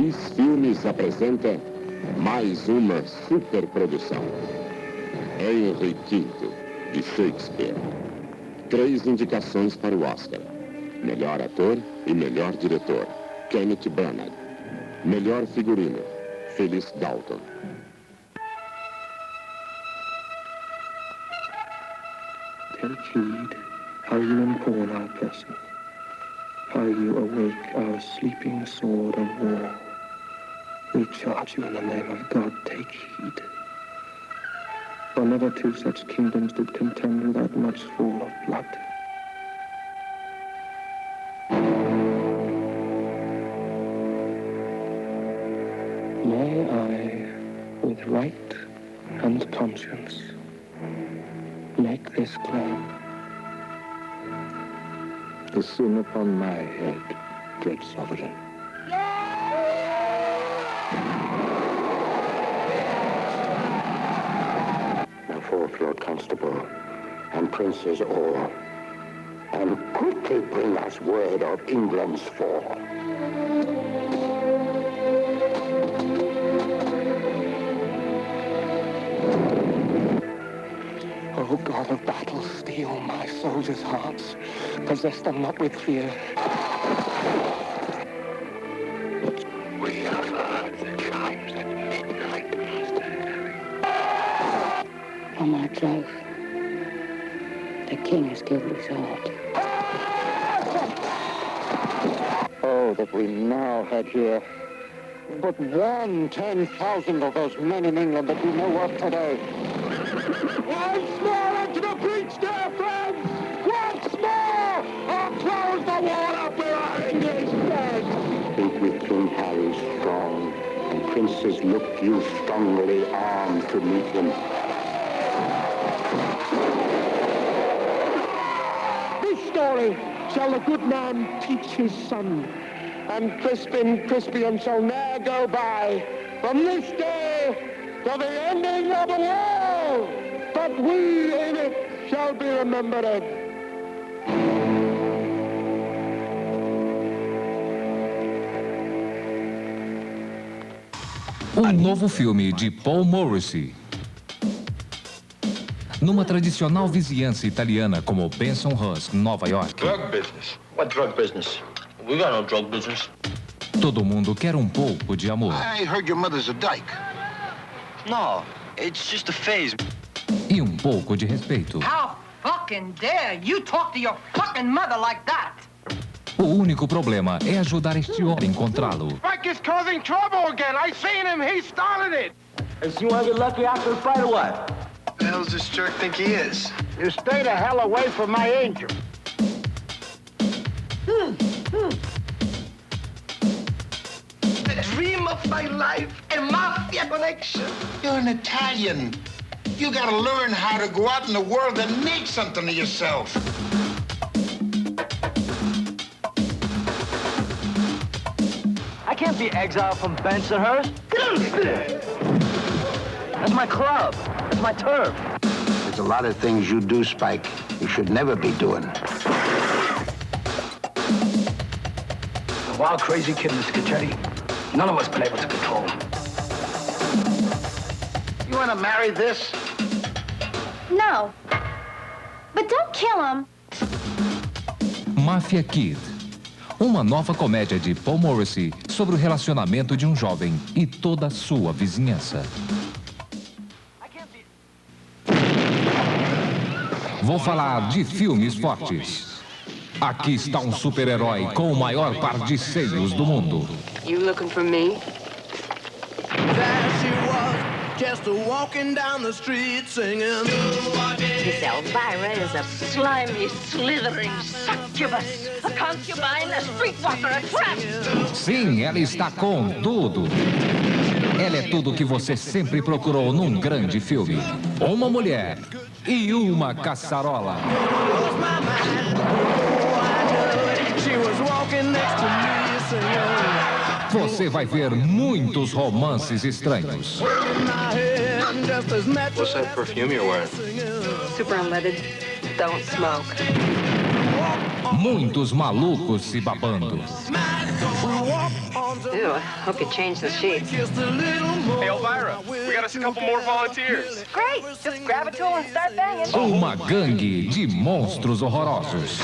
Os Filmes apresenta mais uma superprodução. Convertido, de Shakespeare. 3 indicações para o Oscar. Melhor ator e melhor diretor, Kenneth Branagh. Melhor figurino, Phyllis Dalton. Take heed how you impale our person, how you awake our sleeping sword of war. We charge you in the name of God, take heed. For never two such kingdoms did contend without much fall of blood. May I, with right and conscience, make this claim. The sin upon my head, dread sovereign. Now forth, Lord Constable, and princes all, and quickly bring us word of England's fall. O God of battle, steel my soldiers' hearts. Possess them not with fear. But we have heard the chimes at midnight, Master Harry. On my troth, the king has killed us all. Oh, that we now had here but 1/10,000 of those men in England that we know of today. Once more into the breach, dear friends! Once more! Or close the wall up with our English dead! Think with King Harry strong, and princes look you strongly armed to meet him. This story shall the good man teach his son, and Crispian shall ne'er go by from this day to the ending of the world. But we in it shall be remembered. Novo filme de Paul Morrissey. Numa tradicional vizinhança italiana como Bensonhurst, Nova York. Drug business? What drug business? We got no drug business. Todo mundo quer um pouco de amor. I heard your mother's a dyke. No, it's just a phase. E um pouco de respeito. How fucking dare you talk to your fucking mother like that? O único problema é ajudar este homem a encontrá-lo. Frank is causing trouble again. I seen him. He started it. Is you want to get lucky after the fight or what? Who the hell's this jerk think he is? You stay the hell away from my angel. The dream of my life, a mafia connection. You're an Italian. You gotta learn how to go out in the world and make something of yourself. I can't be exiled from Bensonhurst. That's my club. That's my turf. There's a lot of things you do, Spike, you should never be doing. The wild, crazy kid, Mr. Cachetti. None of us been able to control him. You wanna marry this? No. But don't kill him. Mafia Kid. Uma nova comédia de Paul Morrissey sobre o relacionamento de um jovem e toda a sua vizinhança. Vou falar de filmes fortes. Aqui está um super-herói com o maior par de seios do mundo. You looking for me? There she was, just walking down the street singing. Miss Elvira is a slimy, slithering succubus. A concubine, a streetwalker, a tramp. Sim, ela está com tudo. Ela é tudo que você sempre procurou num grande filme. Uma mulher e uma caçarola. Você vai ver muitos romances estranhos. What's that perfume you're wearing? Super unleaded. Don't smoke. Muitos malucos se babando. Ew, I hope you changed the sheets. Hey, Elvira, we got us a couple more volunteers. Great, just grab a tool and start banging. Uma gangue de monstros horrorosos.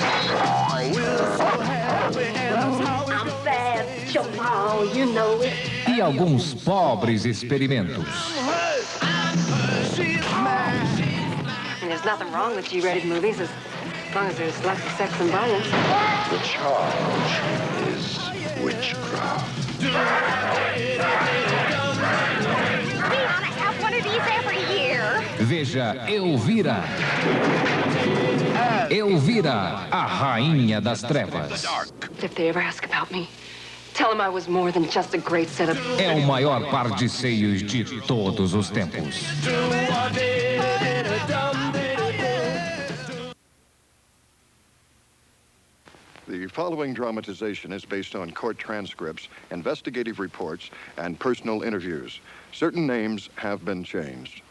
I'm fast, Jamal, you know it. E alguns pobres experimentos. And there's nothing wrong with G-rated movies as long as there's lots of sex and violence. The charge is witchcraft. We ought to have one of these every year. Veja Elvira. Elvira, a rainha das trevas. If they ever ask about me, tell them I was more than just a great setup. É o maior par de seios de todos os tempos. The following dramatization is based on court transcripts, investigative reports, and personal interviews. Certain names have been changed.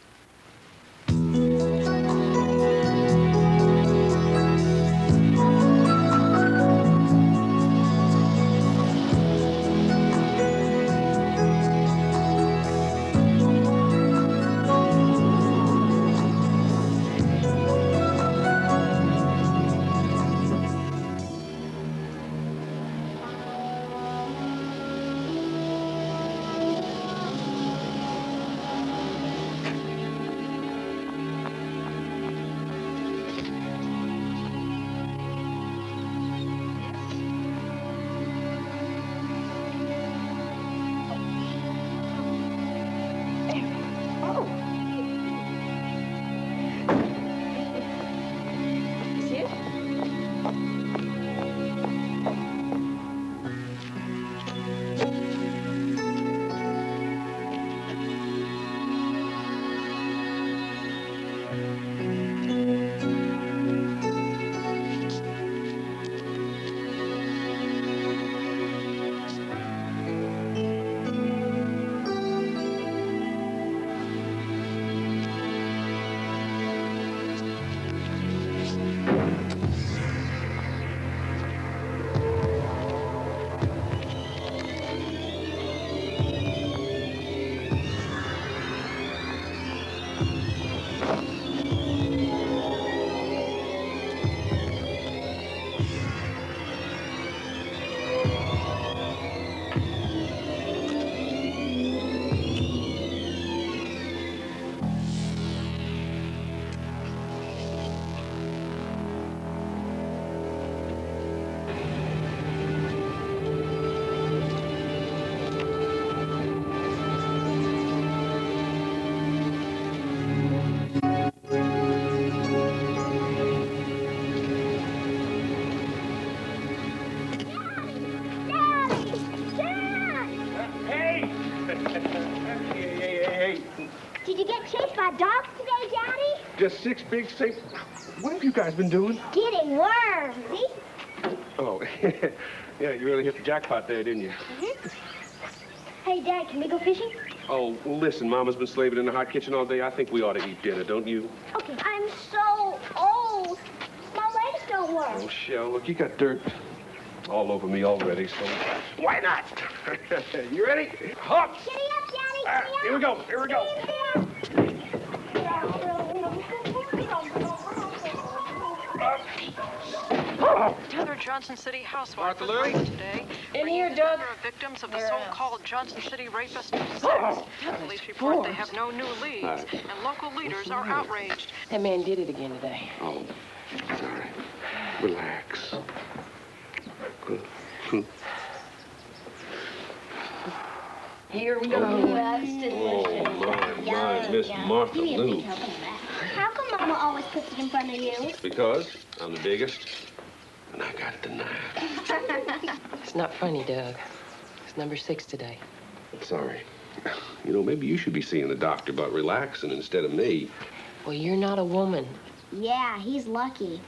Did you get chased by dogs today, Daddy? Just 6 big safe. What have you guys been doing? Getting worms, see? Oh, yeah, you really hit the jackpot there, didn't you? Mm-hmm. Hey, Dad, can we go fishing? Oh, well, listen, Mama's been slaving in the hot kitchen all day. I think we ought to eat dinner, don't you? Okay. I'm so old. My legs don't work. Oh, Shell, look, you got dirt all over me already, so why not? You ready? Hop! Giddy up, Daddy. Here we go. Here we go. Another Johnson City housewife was Martha raped today. In here, Doug. Number of victims of the so-called Johnson City rapist of sex. Police report they have no new leads, and local leaders are outraged. That man did it again today. Oh, sorry. Relax. Here we go. My, Miss Martha Lou. How come Mama always puts it in front of you? Because I'm the biggest, and I got the knife. It's not funny, Doug. It's number 6 today. I'm sorry. You know, maybe you should be seeing the doctor about relaxing instead of me. Well, you're not a woman. Yeah, he's lucky.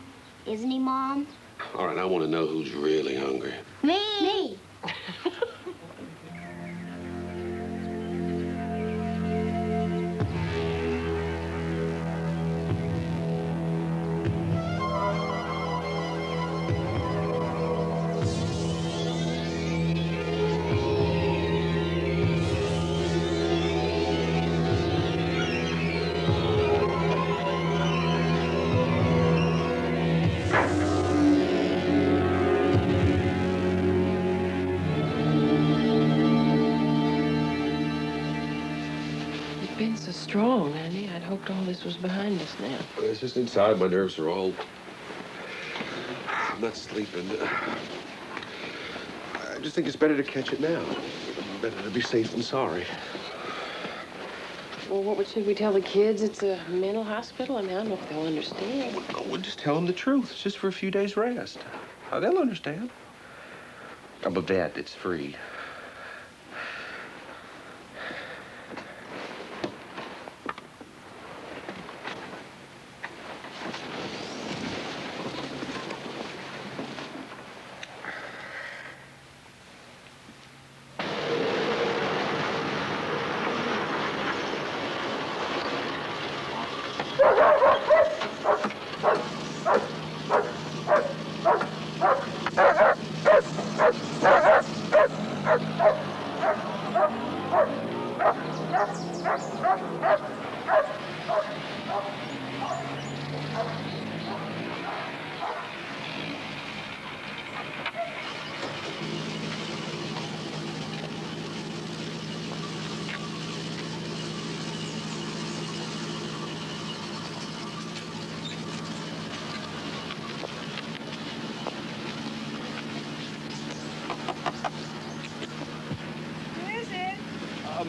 Isn't he, Mom? All right, I want to know who's really hungry. Me. been so strong, honey. I'd hoped all this was behind us now. It's just inside. My nerves are all... I'm not sleeping. I just think it's better to catch it now. Better to be safe than sorry. Well, what should we tell the kids? It's a mental hospital? I mean, I don't know if they'll understand. We'll just tell them the truth. It's just for a few days' rest. They'll understand. I'm a vet. It's free.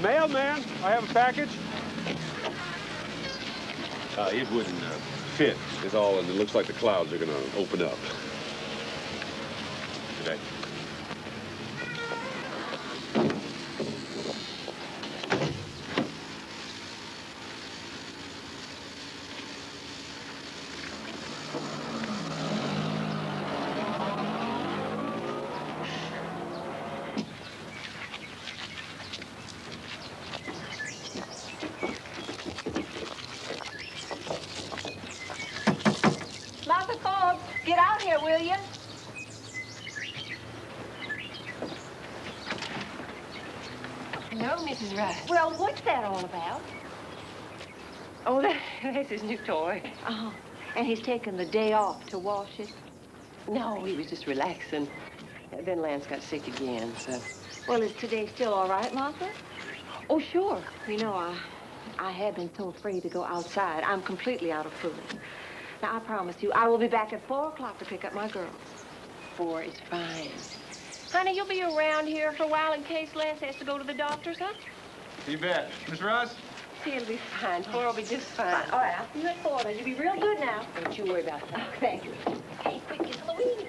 Mailman, I have a package. It wouldn't fit, is all, and it looks like the clouds are going to open up today. Will you? Hello, Mrs. Rice. Well, what's that all about? Oh, that's his new toy. Oh, and he's taken the day off to wash it? No, he was just relaxing. Then Lance got sick again, so... Well, is today still all right, Martha? Oh, sure. You know, I have been so afraid to go outside. I'm completely out of food. Now, I promise you, I will be back at 4 o'clock to pick up my girls. 4 is fine. Honey, you'll be around here for a while in case Lance has to go to the doctor's, huh? You bet. Miss Ross? He'll be fine. 4 will be just fine. All right, I'll see you at 4, then. You'll be real good now. Don't you worry about that. Oh, thank you. Hey, quick, it's Louise.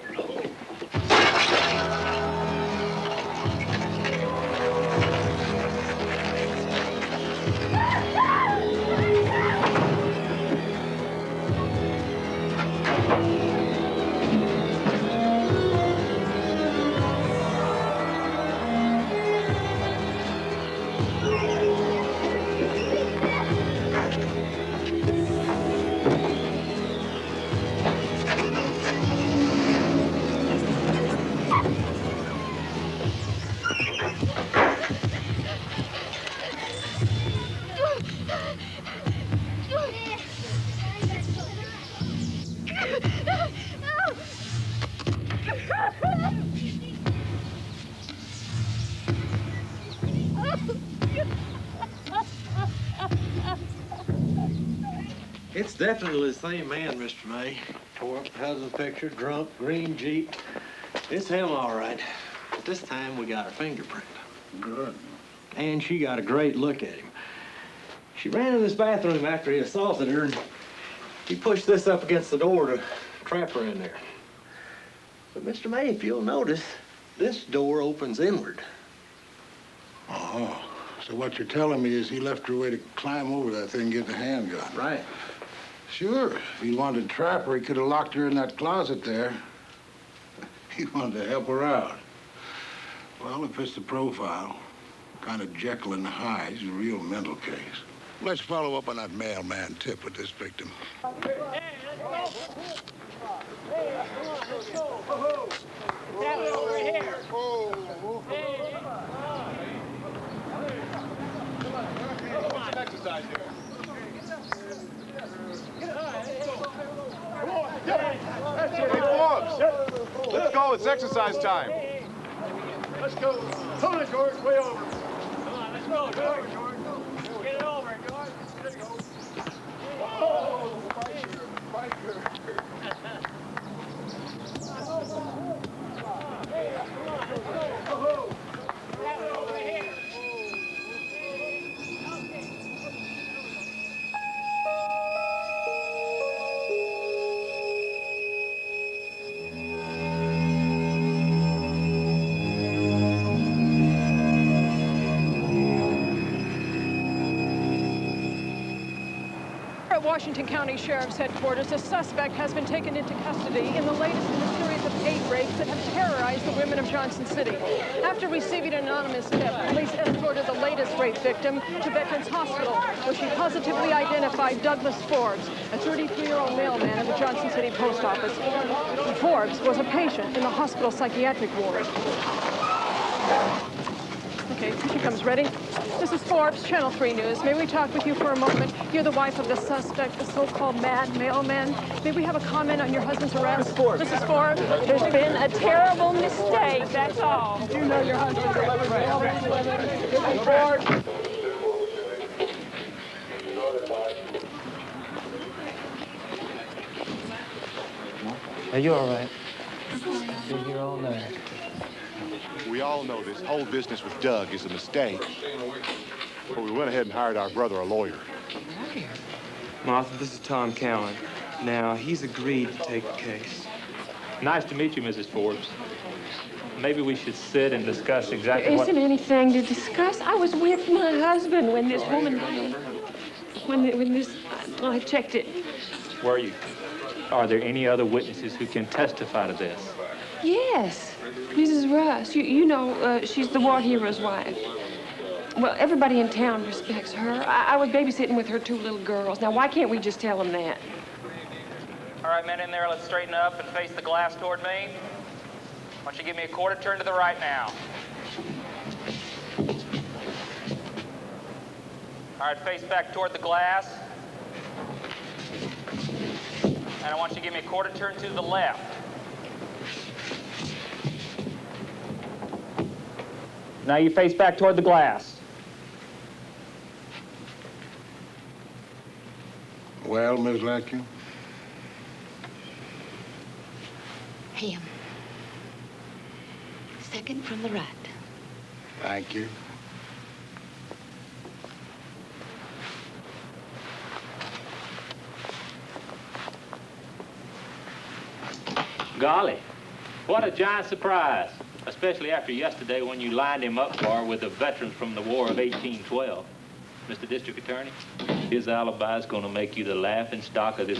It's definitely the same man, Mr. May. Tore up the husband's picture, drunk, green Jeep. It's him, all right. But this time we got her fingerprint. Good. And she got a great look at him. She ran in this bathroom after he assaulted her, and he pushed this up against the door to trap her in there. But, Mr. May, if you'll notice, this door opens inward. Oh, so what you're telling me is he left her a way to climb over that thing and get the handgun. Right. Sure. If he wanted to trap her, he could have locked her in that closet there. He wanted to help her out. Well, if it's the profile, kind of Jekyll and Hyde, it's a real mental case. Let's follow up on that mailman tip with this victim. Exercise here. Come on, that's it. Hey, Forbes, let's go. It's exercise time. Let's go. Come on, George. Way over. Come on, let's go, George. Get it over, George. at Washington County Sheriff's Headquarters, a suspect has been taken into custody in the latest in a series of 8 rapes that have terrorized the women of Johnson City. After receiving an anonymous tip, police escorted the latest rape victim to Veterans Hospital, where she positively identified Douglas Forbes, a 33-year-old mailman at the Johnson City Post Office. Forbes was a patient in the hospital psychiatric ward. Okay, here she comes. Ready? This is Forbes, Channel 3 News. May we talk with you for a moment? You're the wife of the suspect, the so-called mad mailman. May we have a comment on your husband's arrest? This is Forbes. This is Forbes. There's been a terrible mistake, that's all. You know your husband's arrest. This is Forbes. Are you all right? Been here all night. We all know this whole business with Doug is a mistake. But we went ahead and hired our brother a lawyer. Martha, this is Tom Cowan. Now, he's agreed to take the case. Nice to meet you, Mrs. Forbes. Maybe we should sit and discuss exactly There isn't anything to discuss. I was with my husband when this woman, I checked it. Were you? Are there any other witnesses who can testify to this? Yes, Mrs. Russ. You know, she's the war hero's wife. Well, everybody in town respects her. I was babysitting with her 2 little girls. Now, why can't we just tell them that? All right, men in there, let's straighten up and face the glass toward me. Why don't you give me a quarter turn to the right now? All right, face back toward the glass. And I want you to give me a quarter turn to the left. Now you face back toward the glass. Well, Miss Latkin? Him. Second from the right. Thank you. Golly, what a giant surprise, especially after yesterday when you lined him up for with the veterans from the War of 1812. Mr. District Attorney, his alibi is going to make you the laughing stock of this.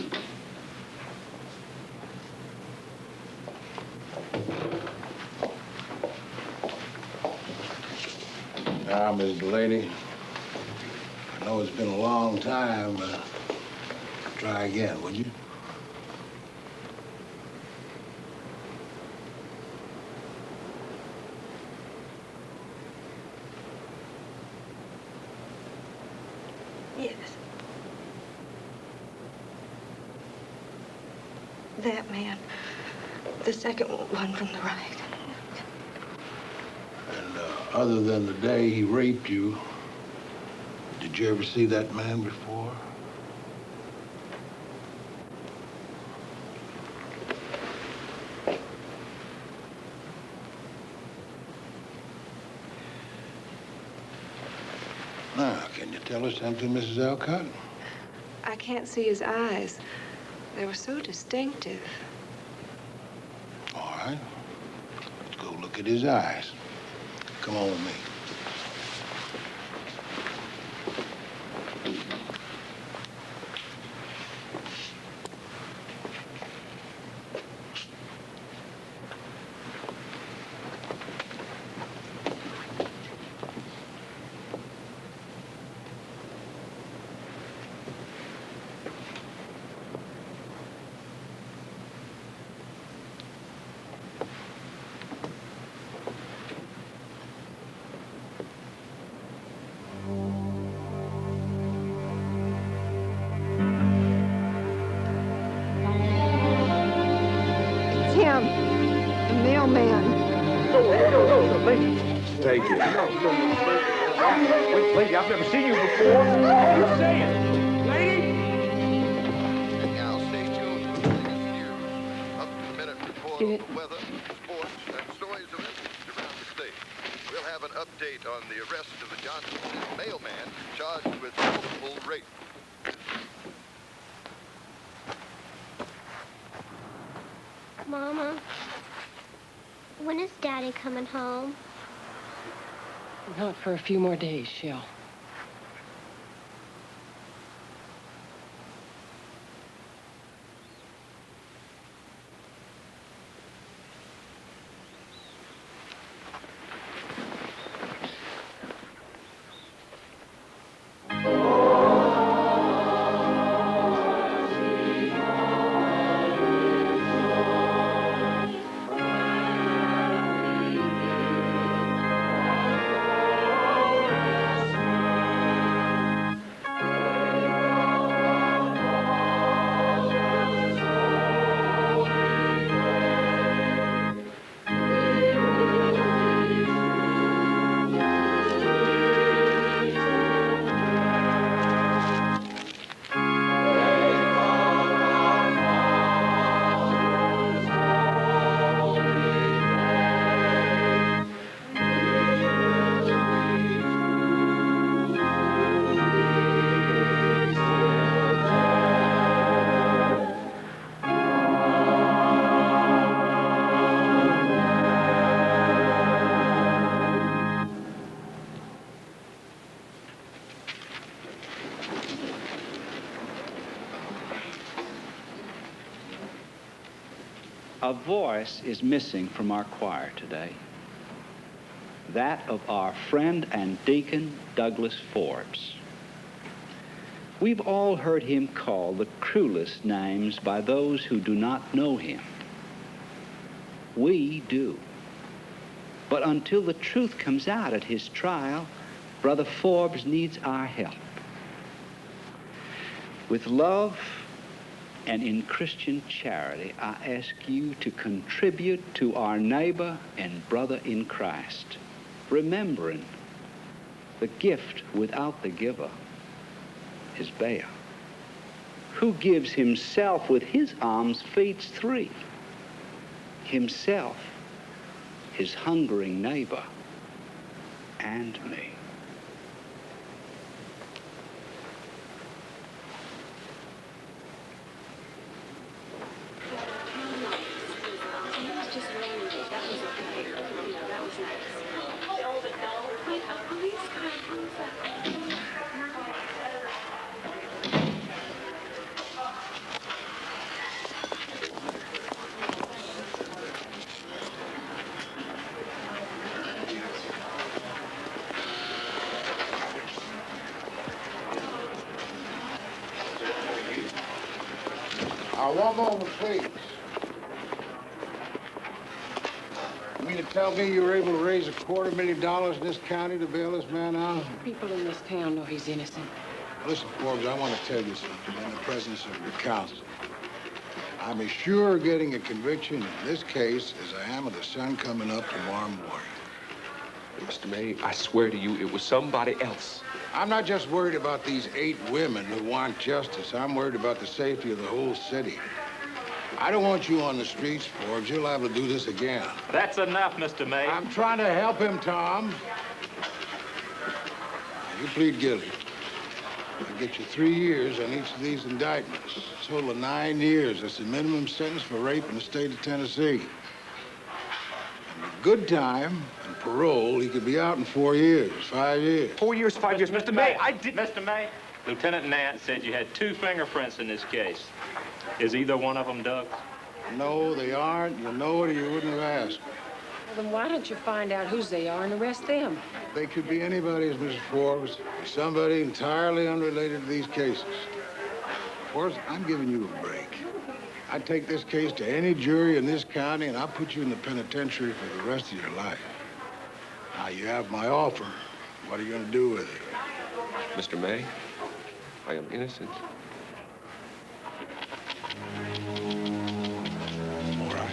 Now, Miss Delaney, I know it's been a long time, but try again, would you? Yes. That man. The second one from the right. And other than the day he raped you, did you ever see that man before? Now, can you tell us something, Mrs. Alcott? I can't see his eyes. They were so distinctive. All right. Let's go look at his eyes. Come on with me. Take it. Wait, lady, I've never seen you before. What are you saying? Lady? And now stay tuned for the latest news. Up-to-the-minute report on the weather, sports, and stories of interest around the state. We'll have an update on the arrest of the Johnson City mailman charged with multiple rape. Mama, when is Daddy coming home? Not for a few more days, Shell. A voice is missing from our choir today. That of our friend and deacon, Douglas Forbes. We've all heard him called the cruelest names by those who do not know him. We do. But until the truth comes out at his trial, Brother Forbes needs our help. With love and in Christian charity, I ask you to contribute to our neighbor and brother in Christ, remembering the gift without the giver is bare. Who gives himself with his alms feeds three. Himself, his hungering neighbor, and me. One moment, please. You mean to tell me you were able to raise $250,000 in this county to bail this man out? People in this town know he's innocent. Listen, Forbes, I want to tell you something in the presence of your counsel. I'm as sure of getting a conviction in this case as I am of the sun coming up tomorrow morning. Mr. May, I swear to you, it was somebody else. I'm not just worried about these 8 women who want justice. I'm worried about the safety of the whole city. I don't want you on the streets, Forbes. You'll have to do this again. That's enough, Mr. May. I'm trying to help him, Tom. You plead guilty. I'll get you 3 years on each of these indictments. A total of 9 years. That's the minimum sentence for rape in the state of Tennessee. And with good time and parole, he could be out in 4 years, 5 years. 4 years, 5 years. Mr. May, I did... Mr. May, Lieutenant Nance said you had 2 fingerprints in this case. Is either one of them Doug's? No, they aren't. You know it or you wouldn't have asked. Well, then why don't you find out whose they are and arrest them? They could be anybody's, Mrs. Forbes. Somebody entirely unrelated to these cases. Forbes, I'm giving you a break. I'd take this case to any jury in this county, and I'll put you in the penitentiary for the rest of your life. Now, you have my offer. What are you going to do with it? Mr. May, I am innocent. All right.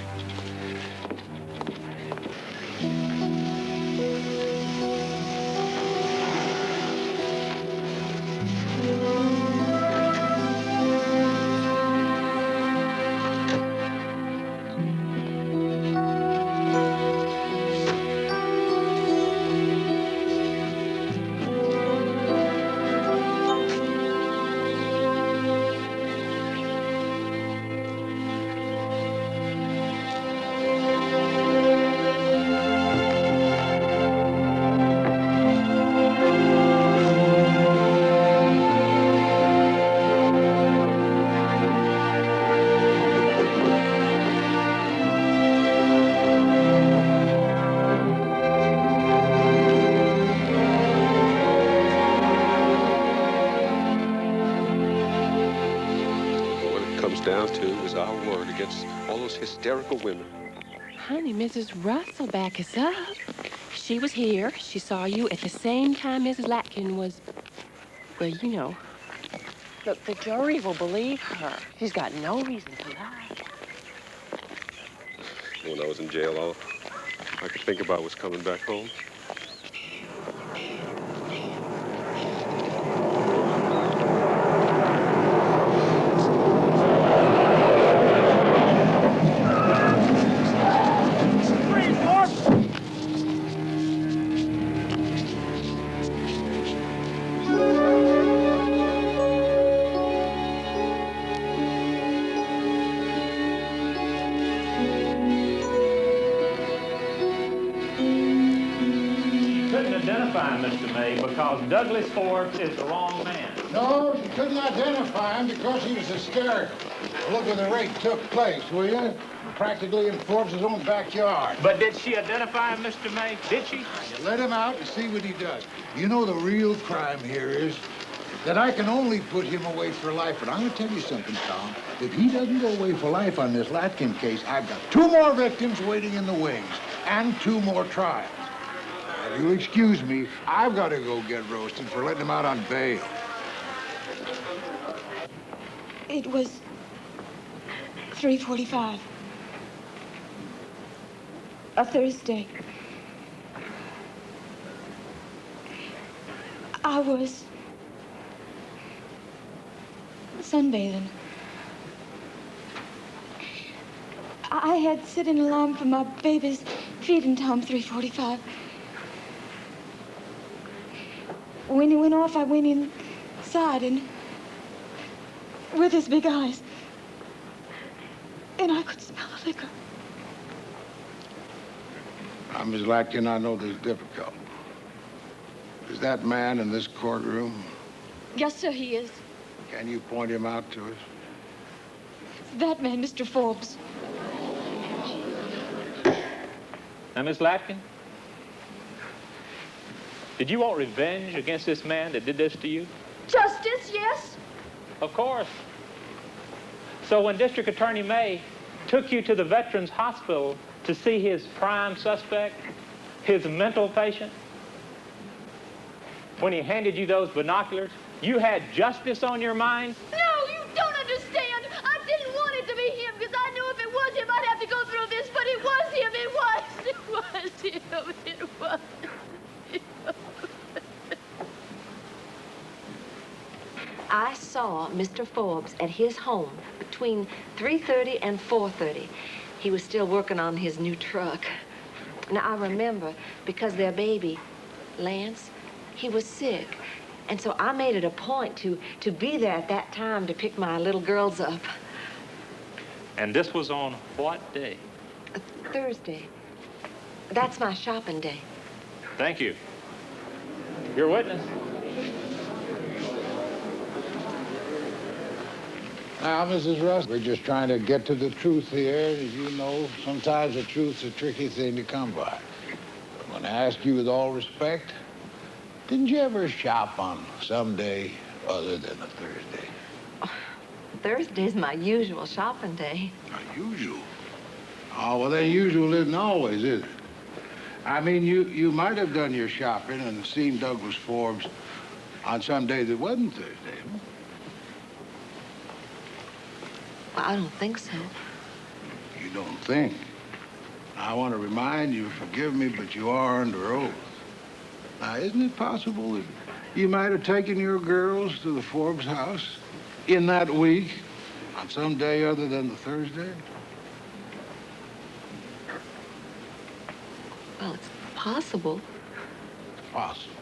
Down to is our word against all those hysterical women. Honey, Mrs. Russell back us up. She was here. She saw you at the same time Mrs. Latkin was, well, you know. Look, the jury will believe her. She's got no reason to lie. When I was in jail, all I could think about was coming back home. Mr. May, because Douglas Forbes is the wrong man. No, she couldn't identify him because he was hysterical. Look where the rape took place, will you? Practically in Forbes' own backyard. But did she identify him, Mr. May? Did she? You let him out and see what he does. You know the real crime here is that I can only put him away for life. But I'm going to tell you something, Tom. If he doesn't go away for life on this Latkin case, I've got 2 more victims waiting in the wings and 2 more trials. If you'll excuse me, I've got to go get roasted for letting him out on bail. It was 3:45. A Thursday. I was sunbathing. I had set an alarm for my baby's feeding time, 3:45. When it went off, I went inside and with his big eyes, and I could smell the liquor. Miss Latkin, I know this is difficult. Is that man in this courtroom? Yes, sir, he is. Can you point him out to us? That man, Mr. Forbes. Now, Miss Latkin, did you want revenge against this man that did this to you? Justice, yes. Of course. So when District Attorney May took you to the Veterans Hospital to see his prime suspect, his mental patient, when he handed you those binoculars, you had justice on your mind? No, you don't understand. I didn't want it to be him because I knew if it was him, I'd have to go through this, but it was him. It was him. It was him. I saw Mr. Forbes at his home between 3:30 and 4:30. He was still working on his new truck. Now, I remember because their baby, Lance, he was sick. And so I made it a point to be there at that time to pick my little girls up. And this was on what day? Thursday. That's my shopping day. Thank you. Your witness. Now, Mrs. Russ, we're just trying to get to the truth here. As you know, sometimes the truth's a tricky thing to come by. I'm going to ask you with all respect, didn't you ever shop on some day other than a Thursday? Thursday's my usual shopping day. Usual? Oh, well, then usual isn't always, is it? I mean, you might have done your shopping and seen Douglas Forbes on some day that wasn't Thursday, huh? I don't think so. You don't think? I want to remind you, forgive me, but you are under oath. Now, isn't it possible that you might have taken your girls to the Forbes house in that week on some day other than the Thursday? Well, it's possible. Possible.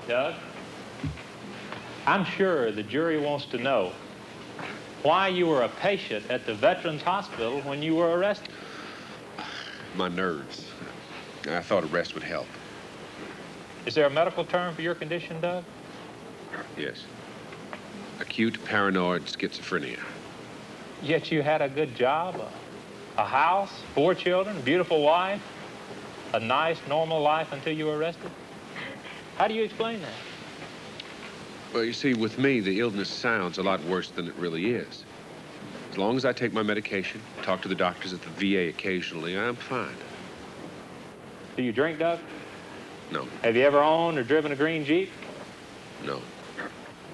Doug, I'm sure the jury wants to know why you were a patient at the Veterans Hospital when you were arrested. My nerves. I thought a rest would help. Is there a medical term for your condition, Doug? Yes. Acute paranoid schizophrenia. Yet you had a good job, a house, 4 children, beautiful wife, a nice, normal life until you were arrested? How do you explain that? Well, you see, with me, the illness sounds a lot worse than it really is. As long as I take my medication, talk to the doctors at the VA occasionally, I'm fine. Do you drink, Doug? No. Have you ever owned or driven a green Jeep? No.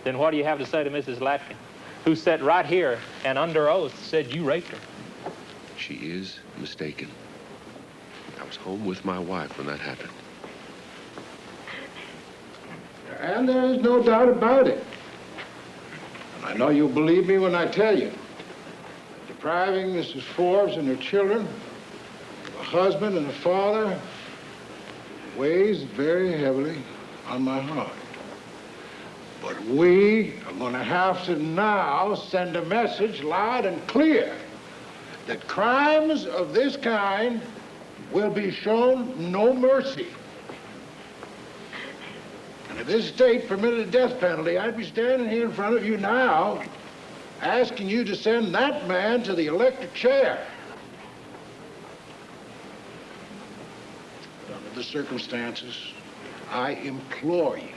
Then what do you have to say to Mrs. Latkin, who sat right here and under oath said you raped her? She is mistaken. I was home with my wife when that happened. And there is no doubt about it. And I know you'll believe me when I tell you. Depriving Mrs. Forbes and her children of a husband and a father weighs very heavily on my heart. But we are going to have to now send a message loud and clear that crimes of this kind will be shown no mercy. And if this state permitted a death penalty, I'd be standing here in front of you now asking you to send that man to the electric chair. But under the circumstances, I implore you,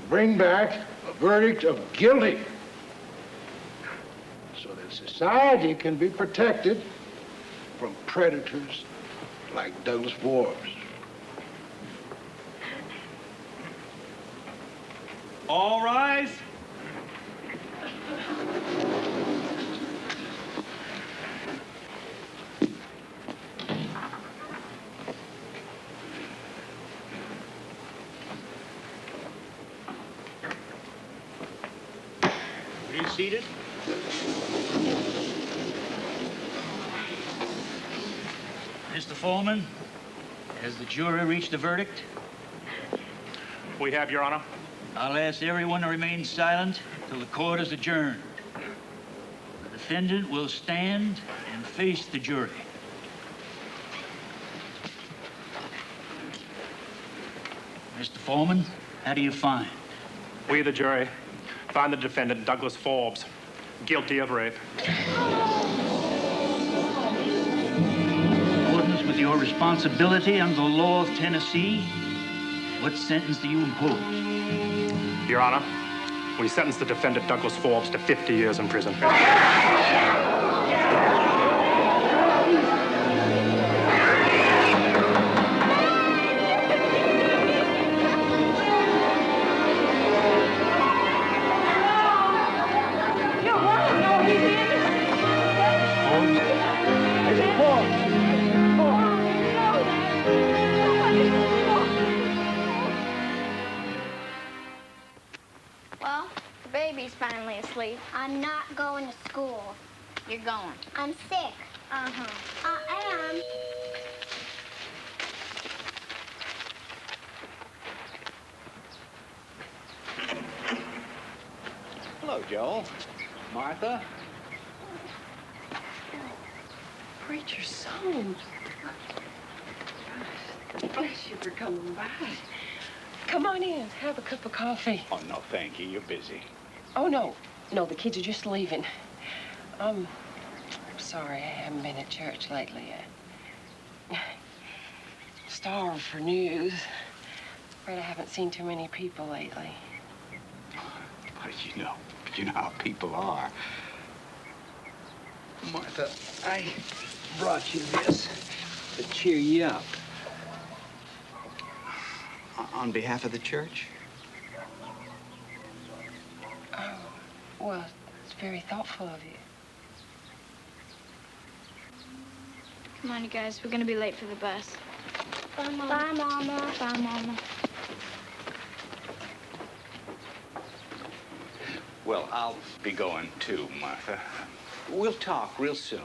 bring back a verdict of guilty so that society can be protected from predators like Douglas Forbes. All rise. Are you seated? Mr. Foreman, has the jury reached a verdict? We have, Your Honor. I'll ask everyone to remain silent till the court is adjourned. The defendant will stand and face the jury. Mr. Foreman, how do you find? We, the jury, find the defendant, Douglas Forbes, guilty of rape. In accordance with your responsibility under the law of Tennessee, what sentence do you impose? Your Honor, we sentence the defendant, Douglas Forbes, to 50 years in prison. Well, the baby's finally asleep. I'm not going to school. You're going. I'm sick. Uh-huh. I am. Hello, Joel. Martha. Preacher's son. Bless you for coming by. Come on in, have a cup of coffee. Oh, no, thank you. You're busy. Oh, no. No, the kids are just leaving. I'm sorry I haven't been at church lately. Starved for news. Afraid I haven't seen too many people lately. But you know how people are. Martha, I brought you this to cheer you up. On behalf of the church? Oh, well, it's very thoughtful of you. Come on, you guys. We're going to be late for the bus. Bye, Mama. Bye, Mama. Bye, Mama. Well, I'll be going too, Martha. We'll talk real soon.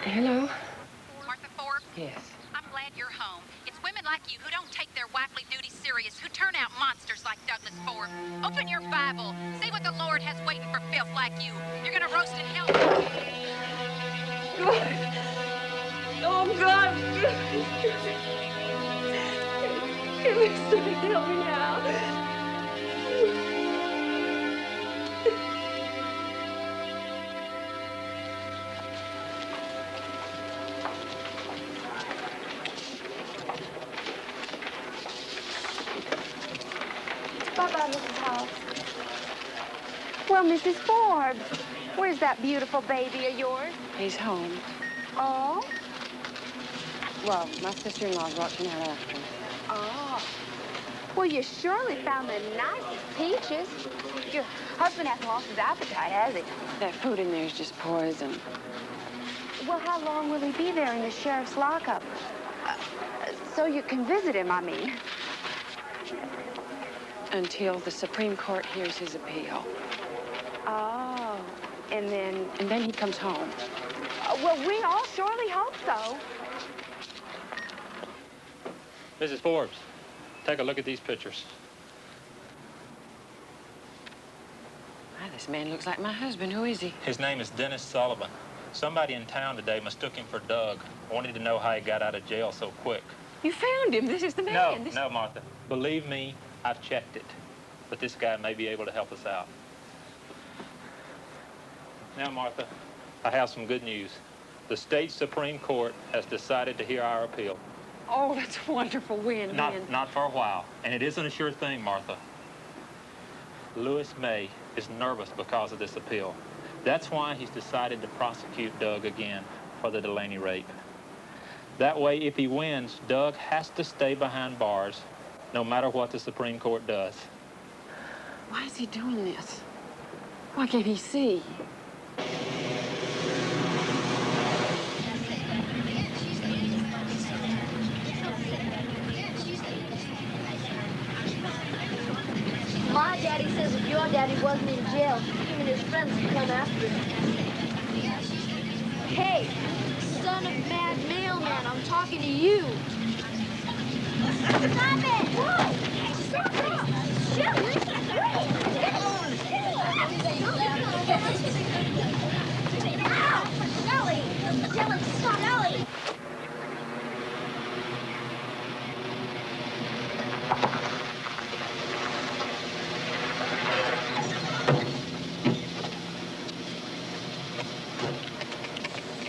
Hello? Martha Forbes? Yes. I'm glad you're home. It's women like you who don't take their wifely duties serious, who turn out monsters like Douglas Forbes. Open your Bible. See what the Lord has waiting for filth like you. You're gonna roast in hell. God. Oh, God. Give me something to help me now. Bye-bye, Mrs. House. Well, Mrs. Forbes, where's that beautiful baby of yours? He's home. Oh? Well, my sister-in-law's watching out after him. Oh. Well, you surely found the nicest peaches. Your husband hasn't lost his appetite, has he? That food in there is just poison. Well, how long will he be there in the sheriff's lockup? So you can visit him, I mean. Until the Supreme Court hears his appeal. Oh. And then... And then he comes home. Well, we all surely hope so. Mrs. Forbes, take a look at these pictures. Why, this man looks like my husband. Who is he? His name is Dennis Sullivan. Somebody in town today mistook him for Doug. Wanted to know how he got out of jail so quick. You found him. This is the man. No, Martha. Believe me, I've checked it. But this guy may be able to help us out. Now, Martha, I have some good news. The state Supreme Court has decided to hear our appeal. Oh, that's wonderful. When? Not for a while. And it isn't a sure thing, Martha. Louis May is nervous because of this appeal. That's why he's decided to prosecute Doug again for the Delaney rape. That way, if he wins, Doug has to stay behind bars, no matter what the Supreme Court does. Why is he doing this? Why can't he see? My daddy says if your daddy wasn't in jail, him and his friends would come after him. Hey, son of mad mailman, I'm talking to you. Stop it! Whoa! Stop it! Shelly! Shelly! Shelly, stop! Shelly!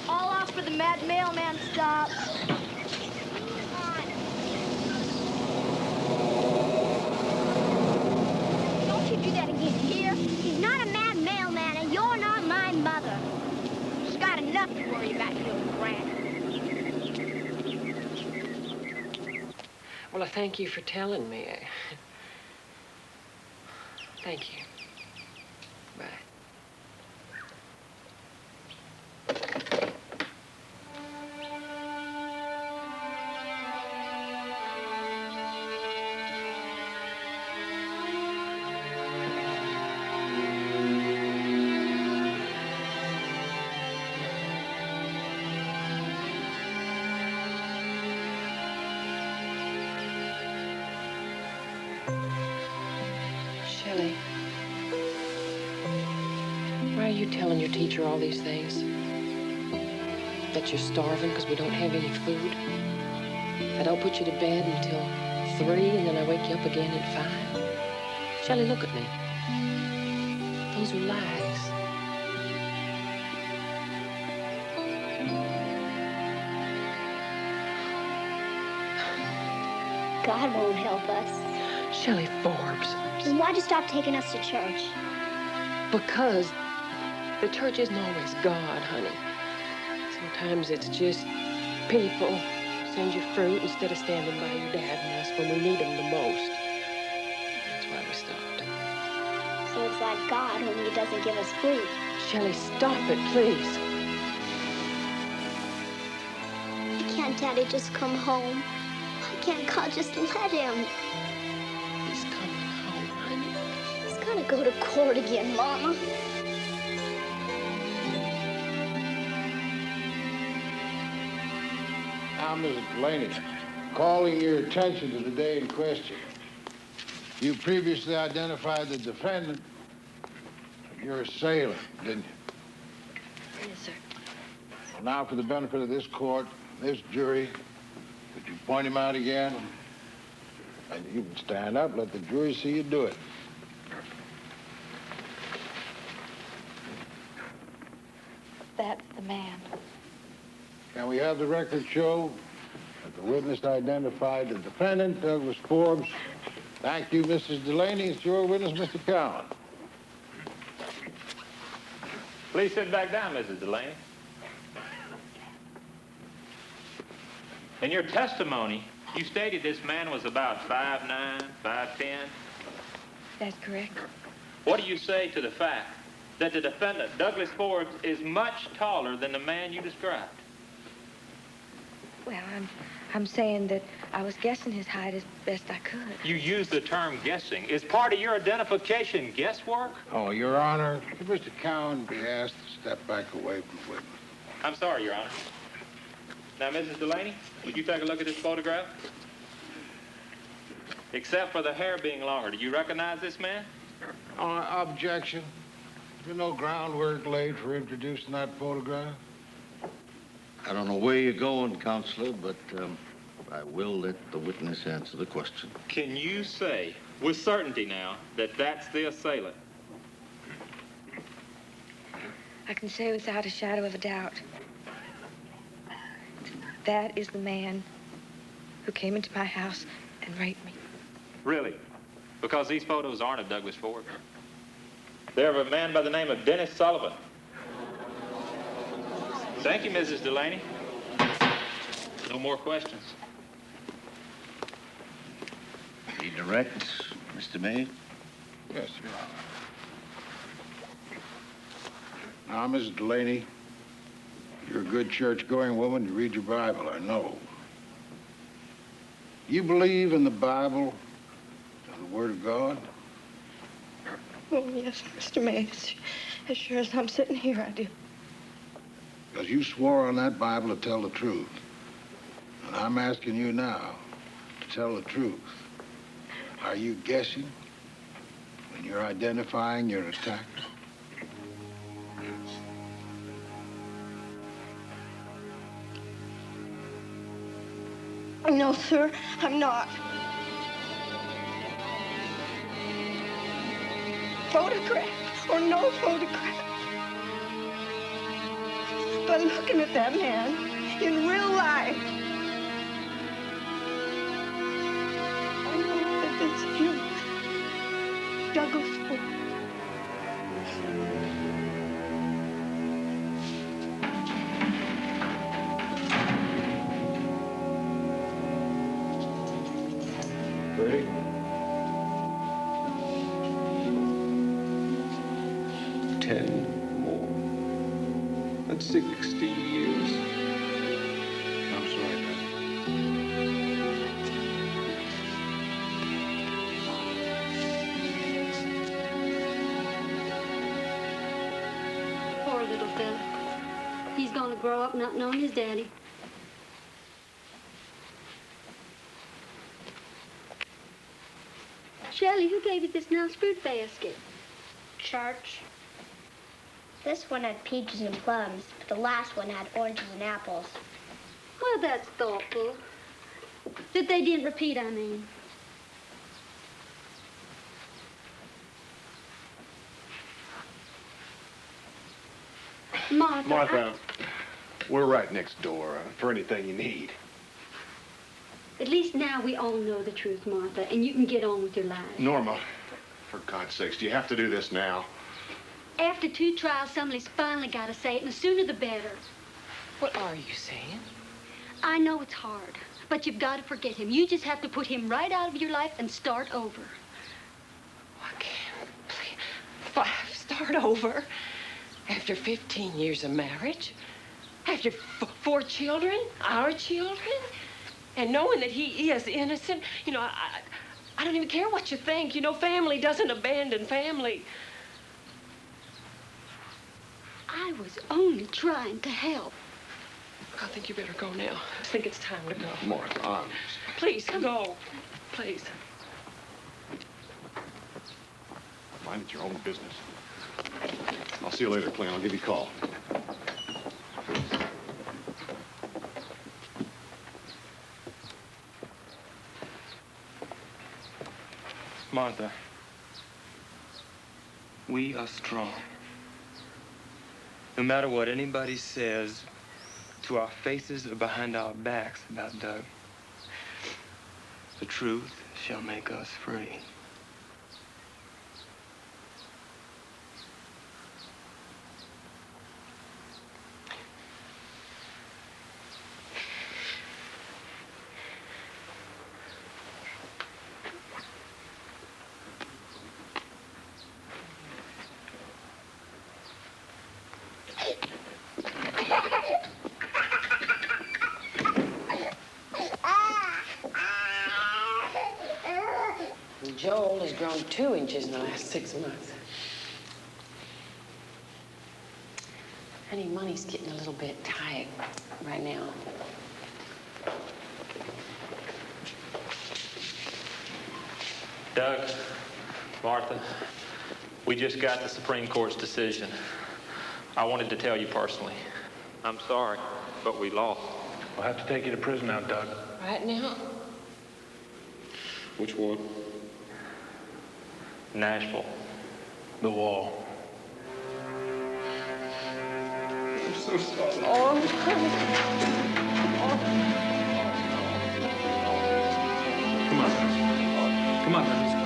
All off for the mad mailman stop. Don't you do that again, here? He's not a mad mailman, and you're not my mother. She's got enough to worry about, you little brat. Well, I thank you for telling me. Thank you. Bye. Shelley, why are you telling your teacher all these things? That you're starving because we don't have any food? I don't put you to bed until 3, and then I wake you up again at 5? Shelley, look at me. Those are lies. God won't help us. Shelley Forbes. Then why'd you stop taking us to church? Because the church isn't always God, honey. Sometimes it's just people send you fruit instead of standing by your dad and us when we need them the most. That's why we stopped. So it's like God, only he doesn't give us fruit. Shelley, stop it, please. Why can't Daddy just come home? Why can't God just let him? He's coming home, honey. He's gonna go to court again, Mama. Now, Mrs. Delaney, calling your attention to the day in question. You previously identified the defendant. You're a sailor, didn't you? Yes, sir. Well, now, for the benefit of this court, this jury, could you point him out again? And you can stand up, let the jury see you do it. That's the man. Can we have the record show that the witness identified the defendant, Douglas Forbes? Thank you, Mrs. Delaney. It's your witness, Mr. Cowan. Please sit back down, Mrs. Delaney. In your testimony, you stated this man was about 5'9", 5'10". That's correct. What do you say to the fact that the defendant, Douglas Forbes, is much taller than the man you described? Well, I'm saying that I was guessing his height as best I could. You use the term guessing. Is part of your identification guesswork? Oh, Your Honor, could Mr. Cowan be asked to step back away from the witness? I'm sorry, Your Honor. Now, Mrs. Delaney, would you take a look at this photograph? Except for the hair being longer, do you recognize this man? Objection. There's no groundwork laid for introducing that photograph. I don't know where you're going, Counselor, but I will let the witness answer the question. Can you say with certainty now that that's the assailant? I can say without a shadow of a doubt, that is the man who came into my house and raped me. Really? Because these photos aren't of Douglas Ford. They're of a man by the name of Dennis Sullivan. Thank you, Mrs. Delaney. No more questions. He directs, Mr. May? Yes, Your Honor. Now, Mrs. Delaney, you're a good church-going woman. You read your Bible, I know. You believe in the Bible as the Word of God? Oh, yes, Mr. May. As sure as I'm sitting here, I do. Because you swore on that Bible to tell the truth. And I'm asking you now to tell the truth. Are you guessing when you're identifying your attacker? No, sir, I'm not. Photograph or no photograph. But looking at that man in real life, I know that it's him, Douglas Ford. Ready? That's 60 years. I'm sorry, Pat. Poor little fella. He's gonna grow up not knowing his daddy. Shelley, who gave you this nice fruit basket? Church. This one had peaches and plums, but the last one had oranges and apples. Well, that's thoughtful. That they didn't repeat, I mean. Martha. Martha, we're right next door for anything you need. At least now we all know the truth, Martha, and you can get on with your life. Norma, for God's sakes, do you have to do this now? After 2 trials, somebody's finally got to say it, and the sooner the better. What are you saying? I know it's hard, but you've got to forget him. You just have to put him right out of your life and start over. I can't. Please. Start over? After 15 years of marriage? After 4 children? Our children? And knowing that he is innocent? You know, I don't even care what you think. You know, family doesn't abandon family. I was only trying to help. I think you better go now. I think it's time to go. Martha, Please, go. Please. mind it's your own business. I'll see you later, Clint. I'll give you a call. Martha, we are strong. No matter what anybody says to our faces or behind our backs about Doug, the truth shall make us free. Joel has grown 2 inches in the last 6 months. Honey, money's getting a little bit tight right now. Doug, Martha, we just got the Supreme Court's decision. I wanted to tell you personally. I'm sorry, but we lost. We'll have to take you to prison now, Doug. Right now? Which one? Nashville. The wall. I'm so sorry. Oh, Come on. Come on, let's go.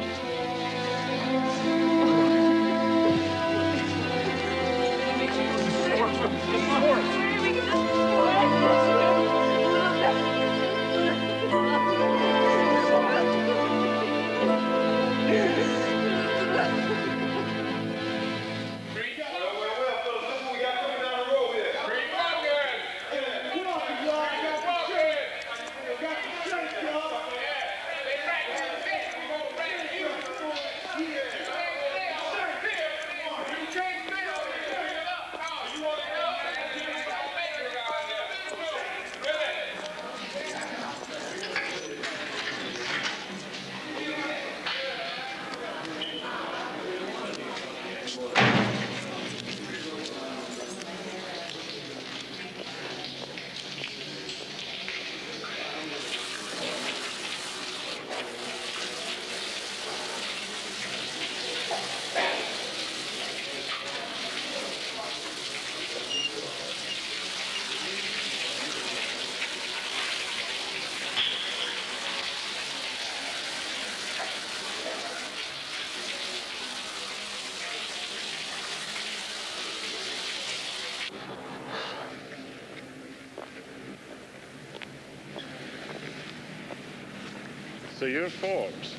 So you're Forbes,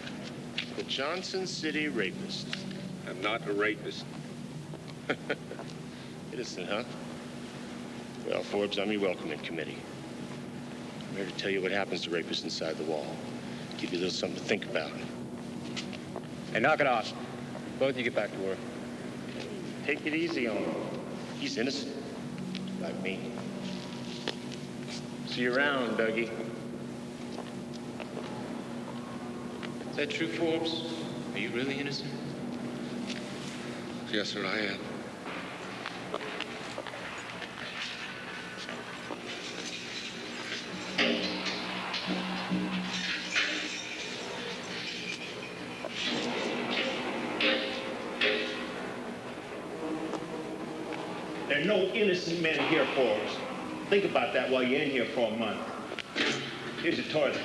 the Johnson City rapist. I'm not a rapist. Innocent, huh? Well, Forbes, I'm your welcoming committee. I'm here to tell you what happens to rapists inside the wall. Give you a little something to think about. Hey, knock it off. Both of you get back to work. Take it easy on him. He's innocent, like me. See you around, Dougie. Is that true, Forbes? Are you really innocent? Yes, sir, I am. There are no innocent men here, Forbes. Think about that while you're in here for a month. Here's your toilet.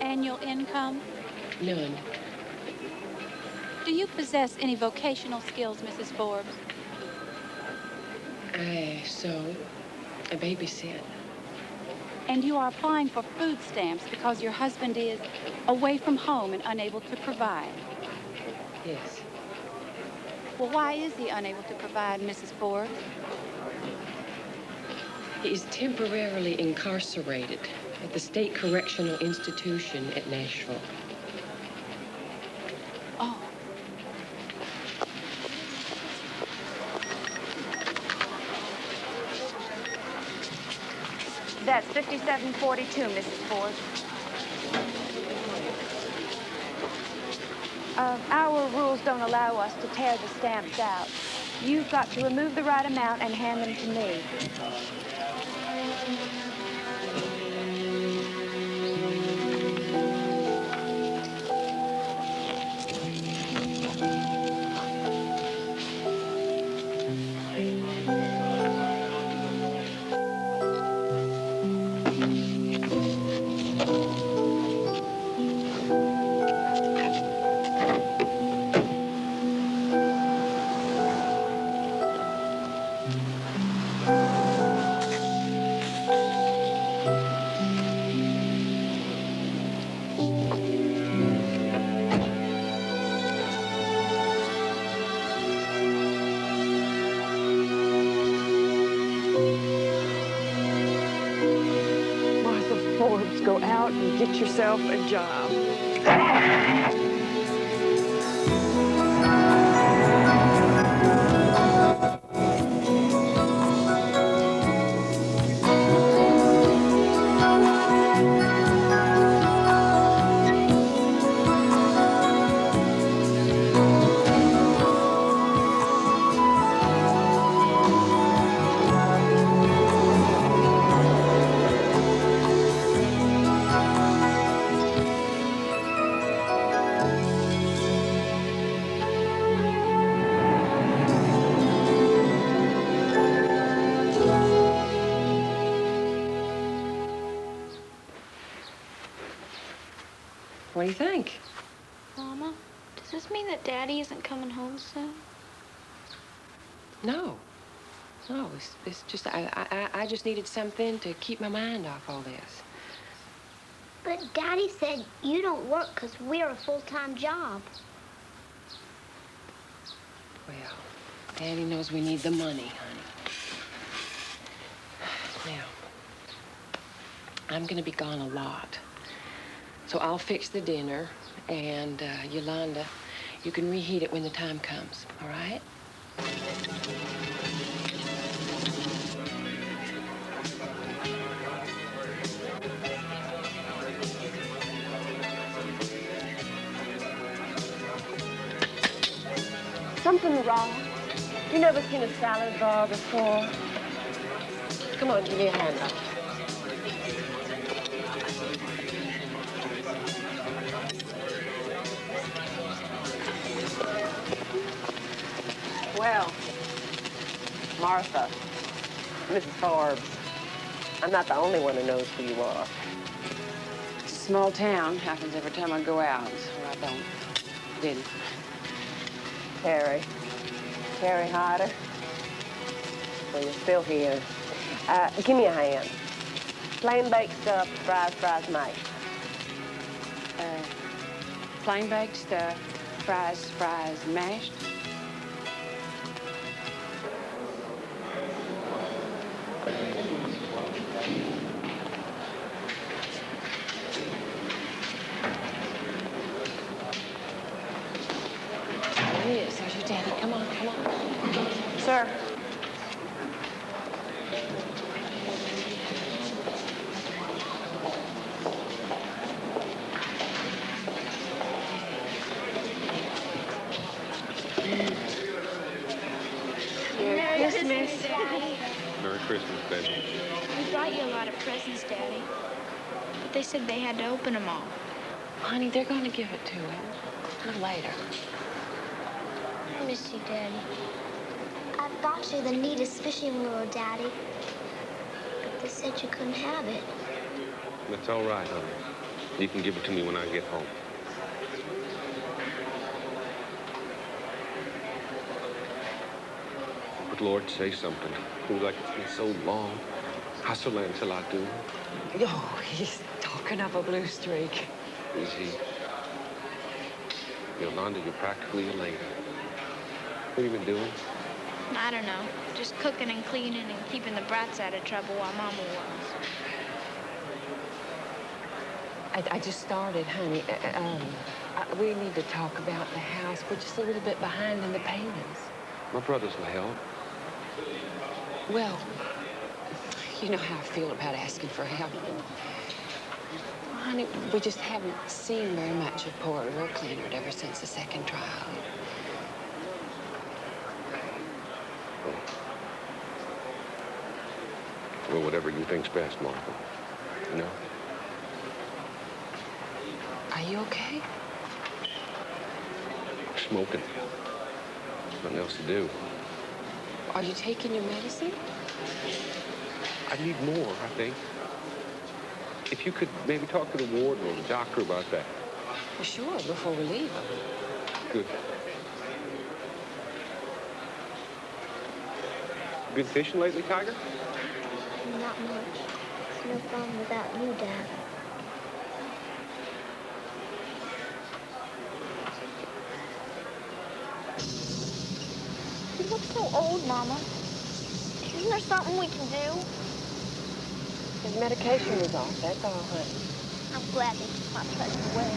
Annual income? None. Do you possess any vocational skills, Mrs. Forbes? I sew. I babysit. And you are applying for food stamps because your husband is away from home and unable to provide? Yes. Well, why is he unable to provide, Mrs. Forbes? He is temporarily incarcerated at the State Correctional Institution at Nashville. Oh. That's 5742, Mrs. Forbes. Our rules don't allow us to tear the stamps out. You've got to remove the right amount and hand them to me. Go out and get yourself a job. What do you think? Mama, does this mean that Daddy isn't coming home soon? No. No, it's just, I just needed something to keep my mind off all this. But Daddy said you don't work because we're a full-time job. Well, Daddy knows we need the money, honey. Now, I'm gonna be gone a lot. So I'll fix the dinner, and Yolanda, you can reheat it when the time comes, all right? Something wrong? You never seen a salad bar before? Come on, give me a hand. Well, Martha, Mrs. Forbes, I'm not the only one who knows who you are. It's a small town. Happens every time I go out, so I didn't. Carrie Hyder. Well, you're still here. Give me a hand. Plain baked stuff, fries mashed. Plain baked stuff, fries mashed. Yes, there's your daddy. Come on, come on. Sir. Merry Christmas, Daddy. Merry Christmas, baby. We brought you a lot of presents, Daddy. But they said they had to open them all. Honey, they're going to give it to him. A little later. I miss you, Daddy. I bought you the neatest fishing lure, Daddy. But they said you couldn't have it. That's all right, honey. You can give it to me when I get home. But Lord, say something. Seems like it's been so long. Hustle until I do. Oh, he's talking up a blue streak. Is he? Yolanda, you're practically a lady. What have you been doing? I don't know. Just cooking and cleaning and keeping the brats out of trouble while Mama was. I just started, honey. We need to talk about the house. We're just a little bit behind in the payments. My brothers will help. Well, you know how I feel about asking for help. Well, honey, we just haven't seen very much of poor Earl Cleanard ever since the second trial. Well, whatever you think's best, Martha. You know? Are you okay? Smoking. Nothing else to do. Are you taking your medicine? I need more, I think. If you could maybe talk to the warden or the doctor about that. Well, sure, before we leave. Good. Been fishing lately, Tiger? Not much. It's no fun without you, Dad. You look so old, Mama. Isn't there something we can do? His medication is off, that's all, honey. I'm glad they took my present away.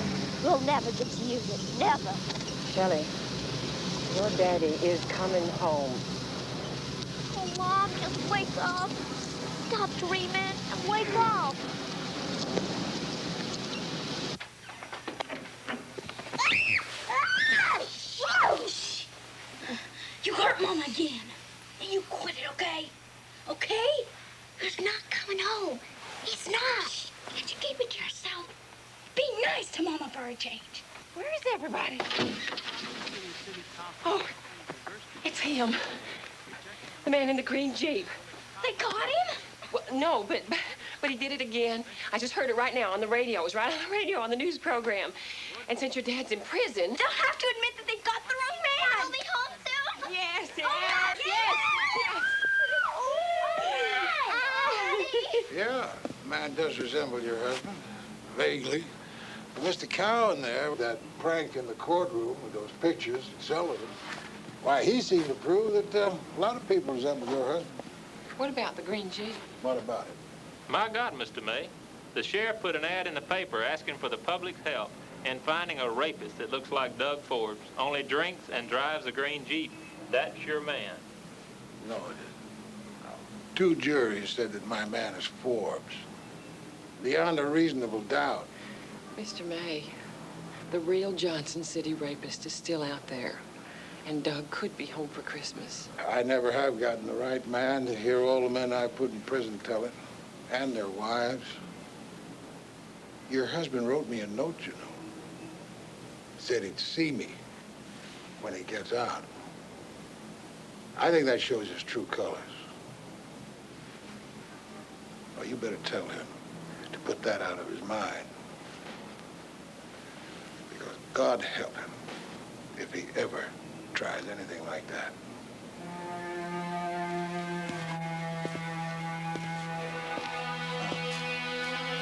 We'll never get to use it. Never. Shelley, your daddy is coming home. Oh, Mom, just wake up. Stop dreaming and wake up. You hurt Mama again. And you quit it, okay? Okay? He's not coming home. He's not. Can't you keep it to yourself? Be nice to Mama for a change. Where is everybody? Oh, it's him. The man in the green Jeep. They caught him? Well, no, but he did it again. I just heard it right now on the radio. It was right on the radio on the news program. And since your dad's in prison... They'll have to admit that they've got the wrong man. Will they home soon? Yes, yes, oh, yes, Yeah, the man does resemble your husband, vaguely. But Mr. Cowan there, that prank in the courtroom with those pictures and Sullivan, why, he seemed to prove that a lot of people resemble your husband. What about the green Jeep? What about it? My God, Mr. May, the sheriff put an ad in the paper asking for the public's help in finding a rapist that looks like Doug Forbes, only drinks and drives a green Jeep. That's your man. No, it isn't. No. 2 juries said that my man is Forbes. Beyond a reasonable doubt. Mr. May, the real Johnson City rapist is still out there. And Doug could be home for Christmas. I never have gotten the right man to hear all the men I put in prison tell it, and their wives. Your husband wrote me a note, you know. Said he'd see me when he gets out. I think that shows his true colors. Well, you better tell him to put that out of his mind. Because God help him if he ever tries anything like that.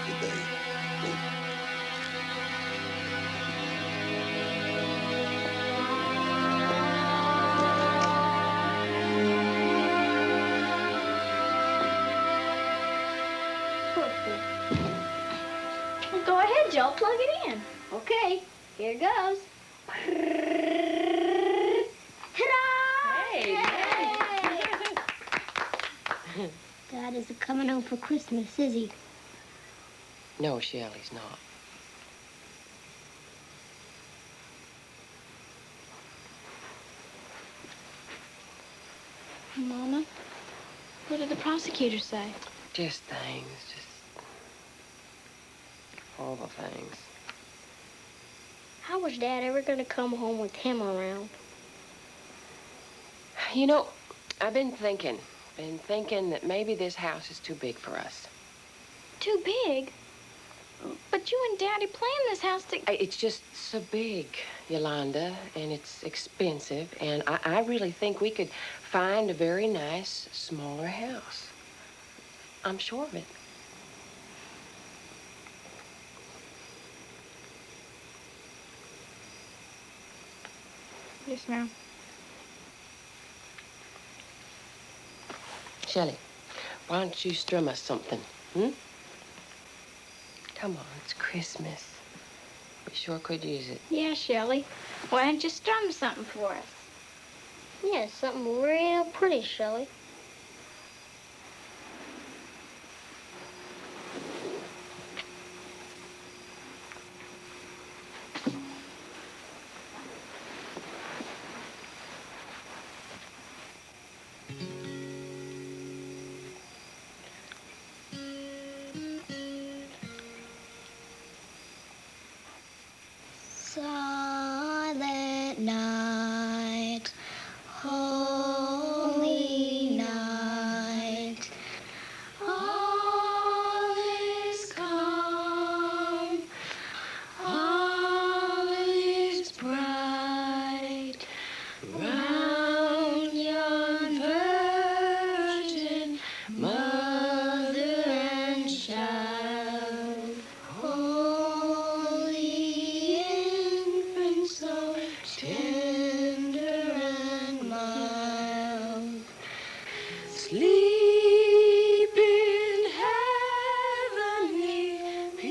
Good day. Well, go ahead, Joe. Plug it in. Okay, here goes. Dad isn't coming home for Christmas, is he? No, Shelley's not. Mama, what did the prosecutor say? Just things, just all the things. How was Dad ever going to come home with him around? You know, I've been thinking that maybe this house is too big for us. Too big? But you and Daddy planned this house to... It's just so big, Yolanda, and it's expensive, and I really think we could find a very nice, smaller house. I'm sure of it. Yes, ma'am. Shelley, why don't you strum us something, Come on, it's Christmas. We sure could use it. Yeah, Shelley. Why don't you strum something for us? Yeah, something real pretty, Shelley. Silent night, holy night, all is calm, all is bright, round yon virgin mother and child. Holy infant, so tender and mild, sleep in heavenly peace.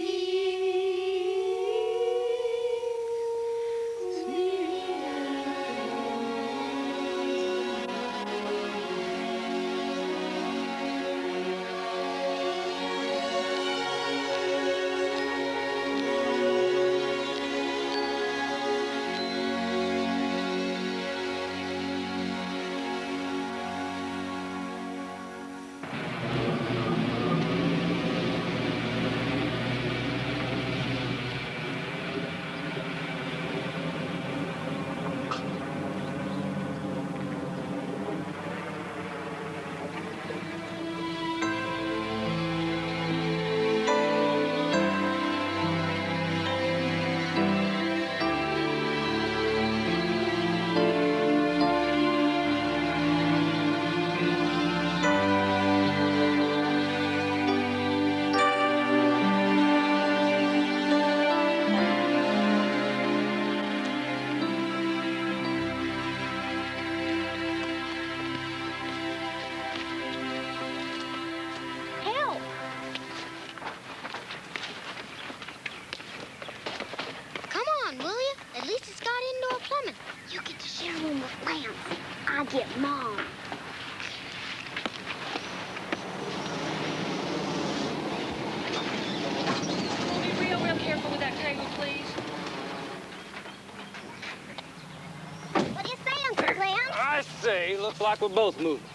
Help! Come on, will you? At least it's got indoor plumbing. You get to share a room with Lance. I'll get Mom. Be real careful with that table, please. What do you say, Uncle Clem? I say, looks like we're both moving.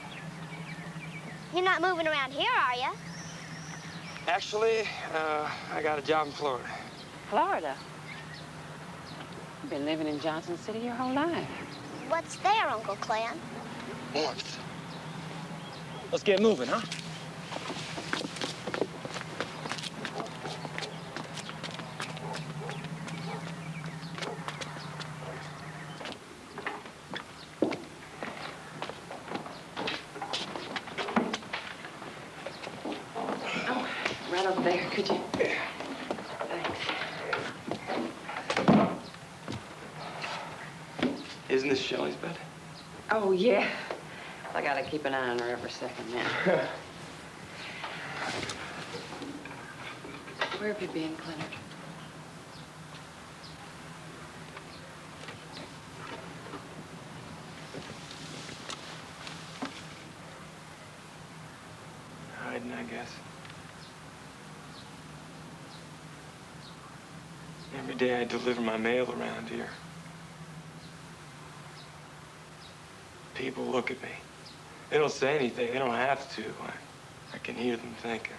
You're not moving around here, are you? Actually, I got a job in Florida. Florida? You've been living in Johnson City your whole life. What's there, Uncle Clem? Warmth. Let's get moving, huh? Right over there, could you? Thanks. Isn't this Shelley's bed? Oh, yeah. I gotta keep an eye on her every second now. Where have you been, Cleonard? Hiding, I guess. Every day I deliver my mail around here. People look at me. They don't say anything. They don't have to. I can hear them thinking.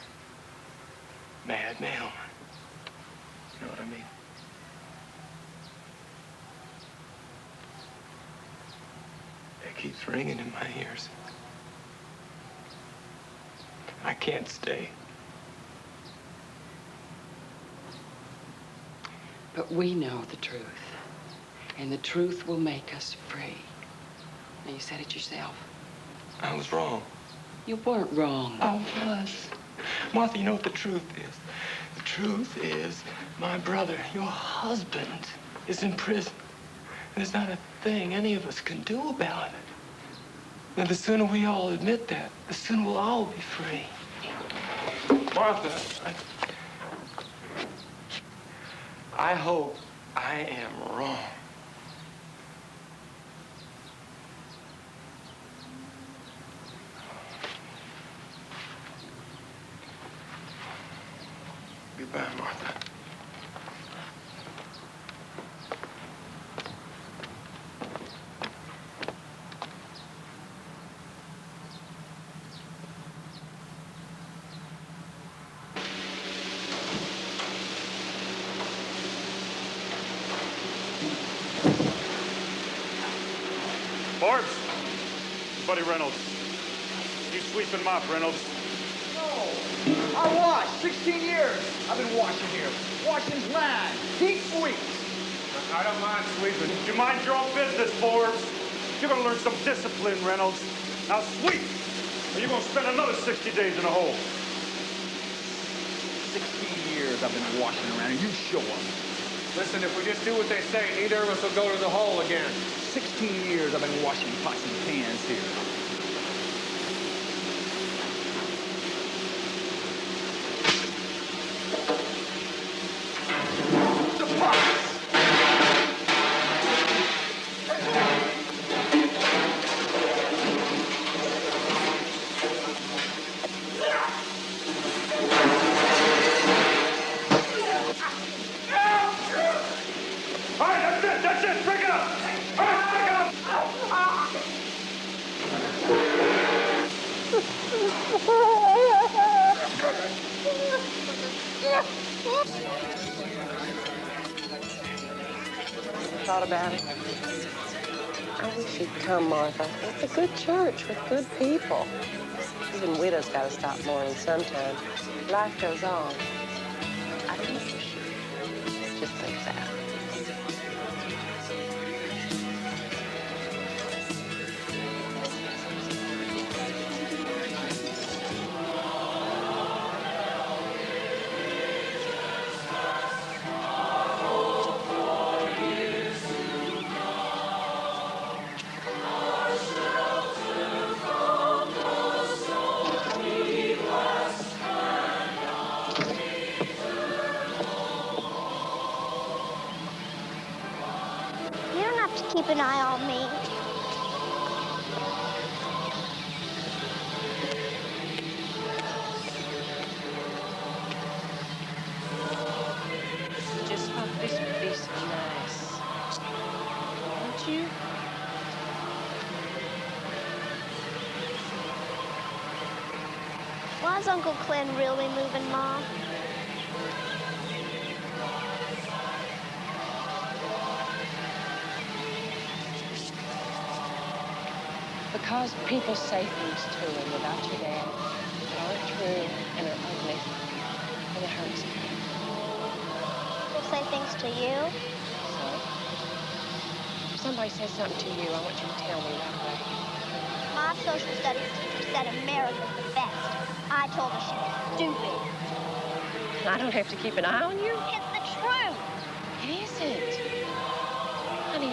Mad mailman. You know what I mean? It keeps ringing in my ears. I can't stay. But we know the truth, and the truth will make us free. Now, you said it yourself. I was wrong. You weren't wrong. I was. Martha, you know what the truth is? The truth is my brother, your husband, is in prison. And there's not a thing any of us can do about it. And the sooner we all admit that, the sooner we'll all be free. Martha, I hope I am wrong. Goodbye, Martha. everybody, Reynolds. You sweep and mop, Reynolds. No. I washed 16 years. I've been washing here. Washing's mine. Deep sweeps. I don't mind sweeping. You mind your own business, Forbes. You're gonna learn some discipline, Reynolds. Now sweep, or you're gonna spend another 60 days in a hole. 16 years I've been washing around, and you show up. Listen, if we just do what they say, neither of us will go to the hole again. 16 years I've been washing pots and pans here. Thought about it. I wish you'd come, Martha. It's a good church with good people. Even widows got to stop mourning sometime. Life goes on. I don't know for sure. Just think that. Keep an eye on me. Just thought this would be so nice. Don't you? Why is Uncle Clint really moving, Mom? Because people say things to him about your dad that aren't true and are ugly, and it hurts me. People say things to you? So, if somebody says something to you, I want you to tell me right away. My social studies teacher said America's the best. I told her she was stupid. I don't have to keep an eye on you? It's the truth. It isn't. Honey,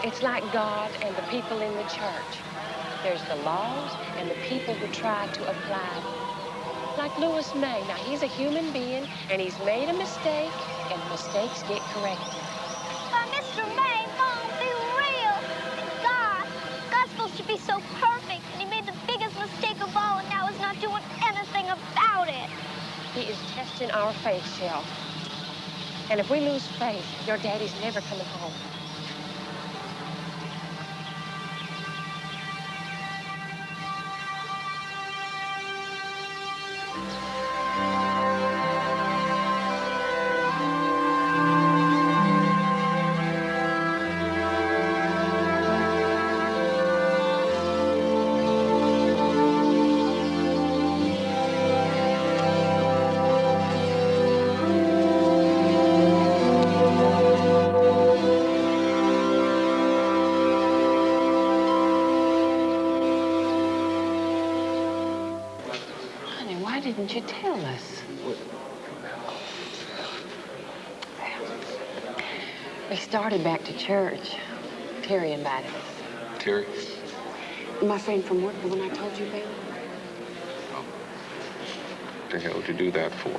it's like God and the people in the church. There's the laws and the people who try to apply them. Like Louis May. Now, he's a human being, and he's made a mistake, and mistakes get corrected. But Mr. May, Mom, be real. God's supposed to be so perfect, and he made the biggest mistake of all, and now he's not doing anything about it. He is testing our faith, Shell. And if we lose faith, your daddy's never coming home. Didn't you tell us? We started back to church. Terry invited us. Terry? My friend from work, the one I told you about. What the hell did you do that for?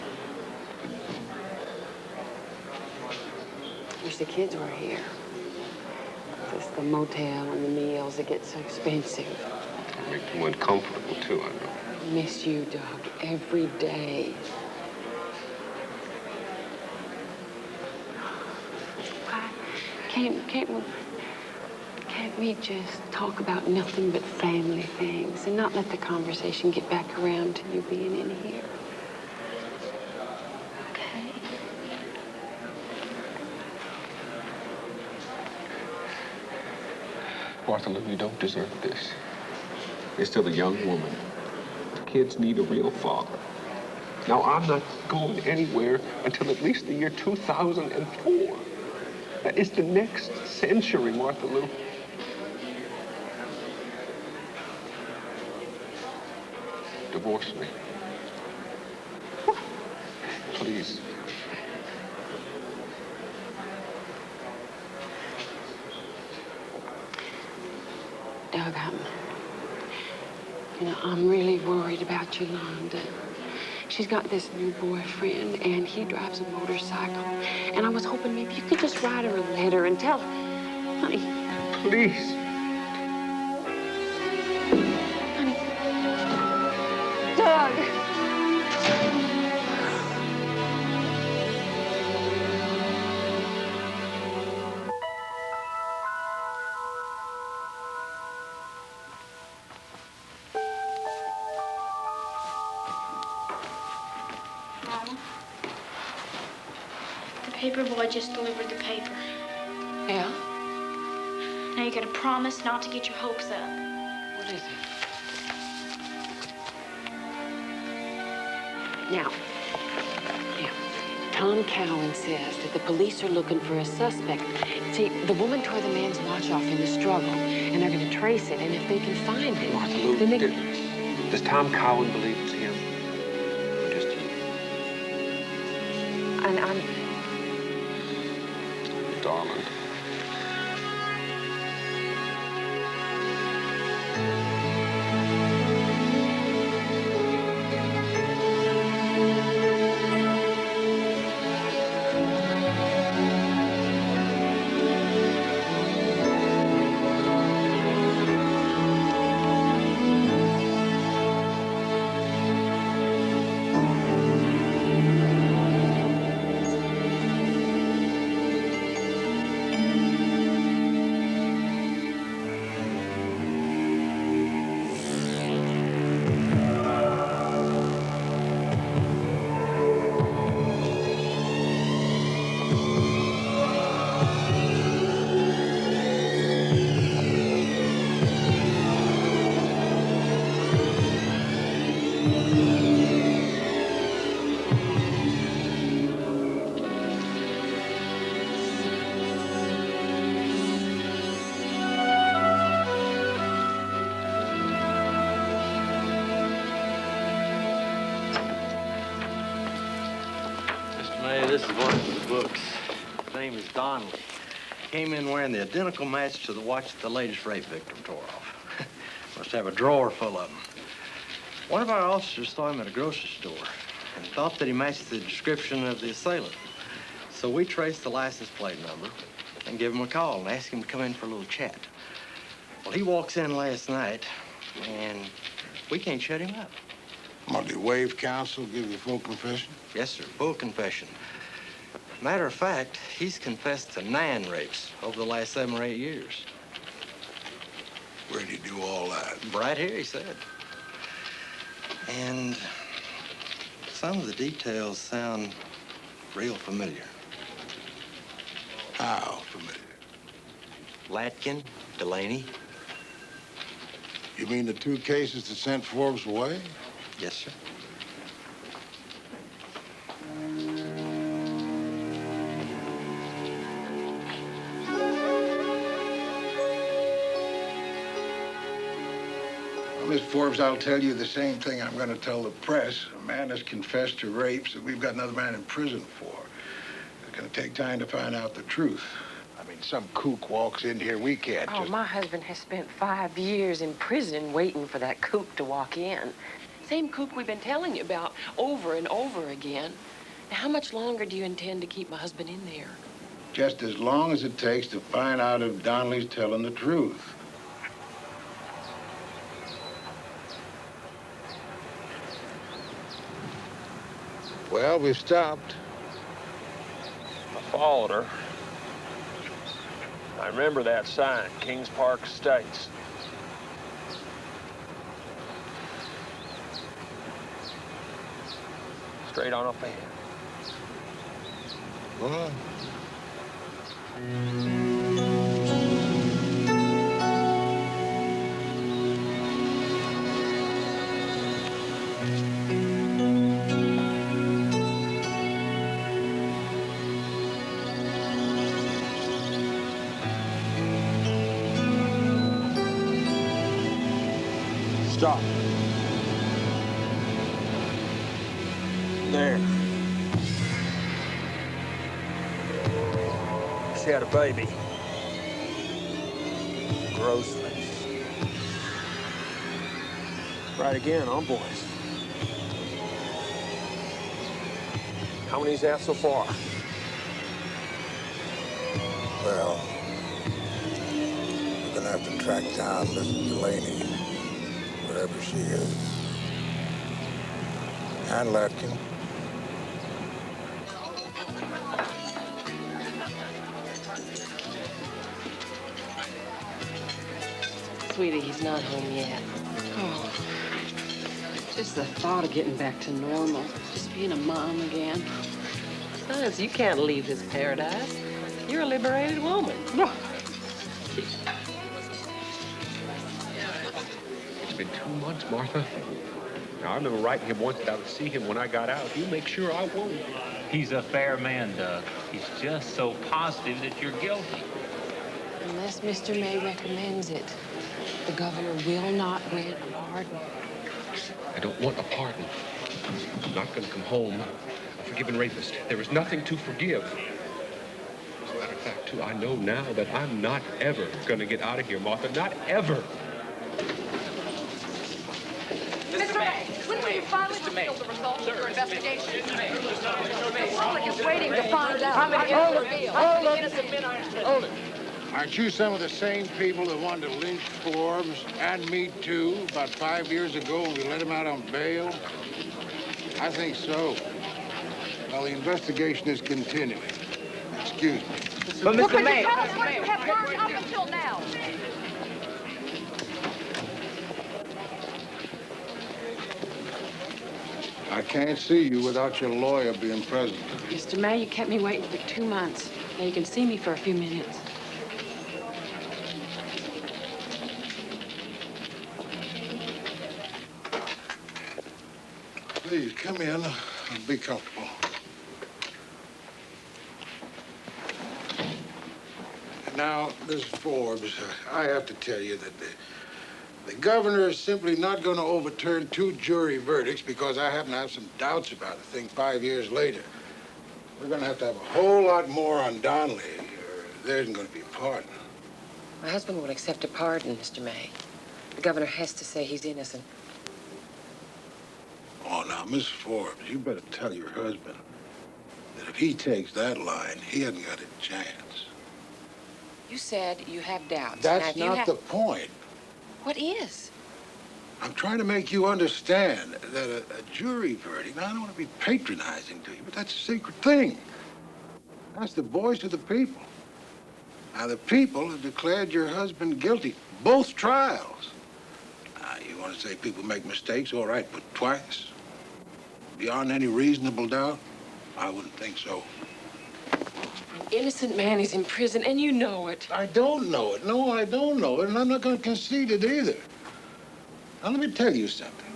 Wish the kids were here. Just the motel and the meals, it gets so expensive. Make them uncomfortable, too, I know. Miss you, Doug, every day. Why can't we just talk about nothing but family things and not let the conversation get back around to you being in here? Okay? Martha Lou, you don't deserve this. You're still a young woman. Kids need a real father. Now, I'm not going anywhere until at least the year 2004. That is the next century, Martha Lou. Divorce me. Please. Doug, I'm really worried about Yolanda. She's got this new boyfriend, and he drives a motorcycle. And I was hoping maybe you could just write her a letter and tell her, honey. Please. Honey. Doug. Paper boy just delivered the paper. Yeah? Now you gotta promise not to get your hopes up. What is it? Now, Tom Cowan says that the police are looking for a suspect. See, the woman tore the man's watch off in the struggle, and they're going to trace it, and if they can find it... Martha Lou, then they... does Tom Cowan believe it's him? Or just you? And I'm... Darling. This is one of the books. His name is Donnelly. Came in wearing the identical match to the watch that the latest rape victim tore off. Must have a drawer full of them. One of our officers saw him at a grocery store and thought that he matched the description of the assailant. So we traced the license plate number and gave him a call and asked him to come in for a little chat. Well, he walks in last night, and we can't shut him up. Well, did waive counsel, give you full confession? Yes, sir, full confession. Matter of fact, he's confessed to 9 rapes over the last 7 or 8 years. Where'd he do all that? Right here, he said. And some of the details sound real familiar. How familiar? Latkin, Delaney. You mean the 2 cases that sent Forbes away? Yes, sir. Miss Forbes, I'll tell you the same thing I'm going to tell the press. A man has confessed to rapes that we've got another man in prison for. It's going to take time to find out the truth. I mean, some kook walks in here, we can't just... my husband has spent 5 years in prison waiting for that kook to walk in. Same kook we've been telling you about over and over again. Now, how much longer do you intend to keep my husband in there? Just as long as it takes to find out if Donnelly's telling the truth. Well, we've stopped. I followed her. I remember that sign, Kings Park Estates. Straight on up ahead. Well, Stop. There. She had a baby. Gross face. Right again, huh, boys? How many's out so far? Well, we're gonna have to track down Miss Delaney, wherever she is. And Latkin. Sweetie, he's not home yet. Oh, just the thought of getting back to normal, just being a mom again. Besides, you can't leave this paradise. You're a liberated woman. It's been 2 months, Martha. Now, I remember writing him once that I would see him when I got out. You make sure I won't. He's a fair man, Doug. He's just so positive that you're guilty. Unless Mr. May recommends it, the governor will not grant a pardon. I don't want a pardon. I'm not going to come home a forgiven rapist. There is nothing to forgive. As a matter of fact, too, I know now that I'm not ever going to get out of here, Martha. Not ever. Mr. May, when will you finally reveal the results of your investigation? The public is waiting to find out how many innocent men are. Hold it. Aren't you some of the same people that wanted to lynch Forbes and me too about 5 years ago when we let him out on bail? I think so. Well, the investigation is continuing. Excuse me. But Mr. May, tell us what you have heard up until now. I can't see you without your lawyer being present. Mr. May, you kept me waiting for 2 months. Now you can see me for a few minutes. Please, come in and be comfortable. Now, Miss Forbes, I have to tell you that the governor is simply not going to overturn 2 jury verdicts because I happen to have some doubts about the thing 5 years later. We're going to have a whole lot more on Donnelly, or there isn't going to be a pardon. My husband won't accept a pardon, Mr. May. The governor has to say he's innocent. Oh, now, Miss Forbes, you better tell your husband that if he takes that line, he hasn't got a chance. You said you have doubts. That's now, not the point. What is? I'm trying to make you understand that a jury verdict, now, I don't want to be patronizing to you, but that's a secret thing. That's the voice of the people. Now, the people have declared your husband guilty, both trials. Now, you want to say people make mistakes? All right, but twice? Beyond any reasonable doubt? I wouldn't think so. An innocent man is in prison, and you know it. I don't know it. No, I don't know it, and I'm not going to concede it either. Now, let me tell you something.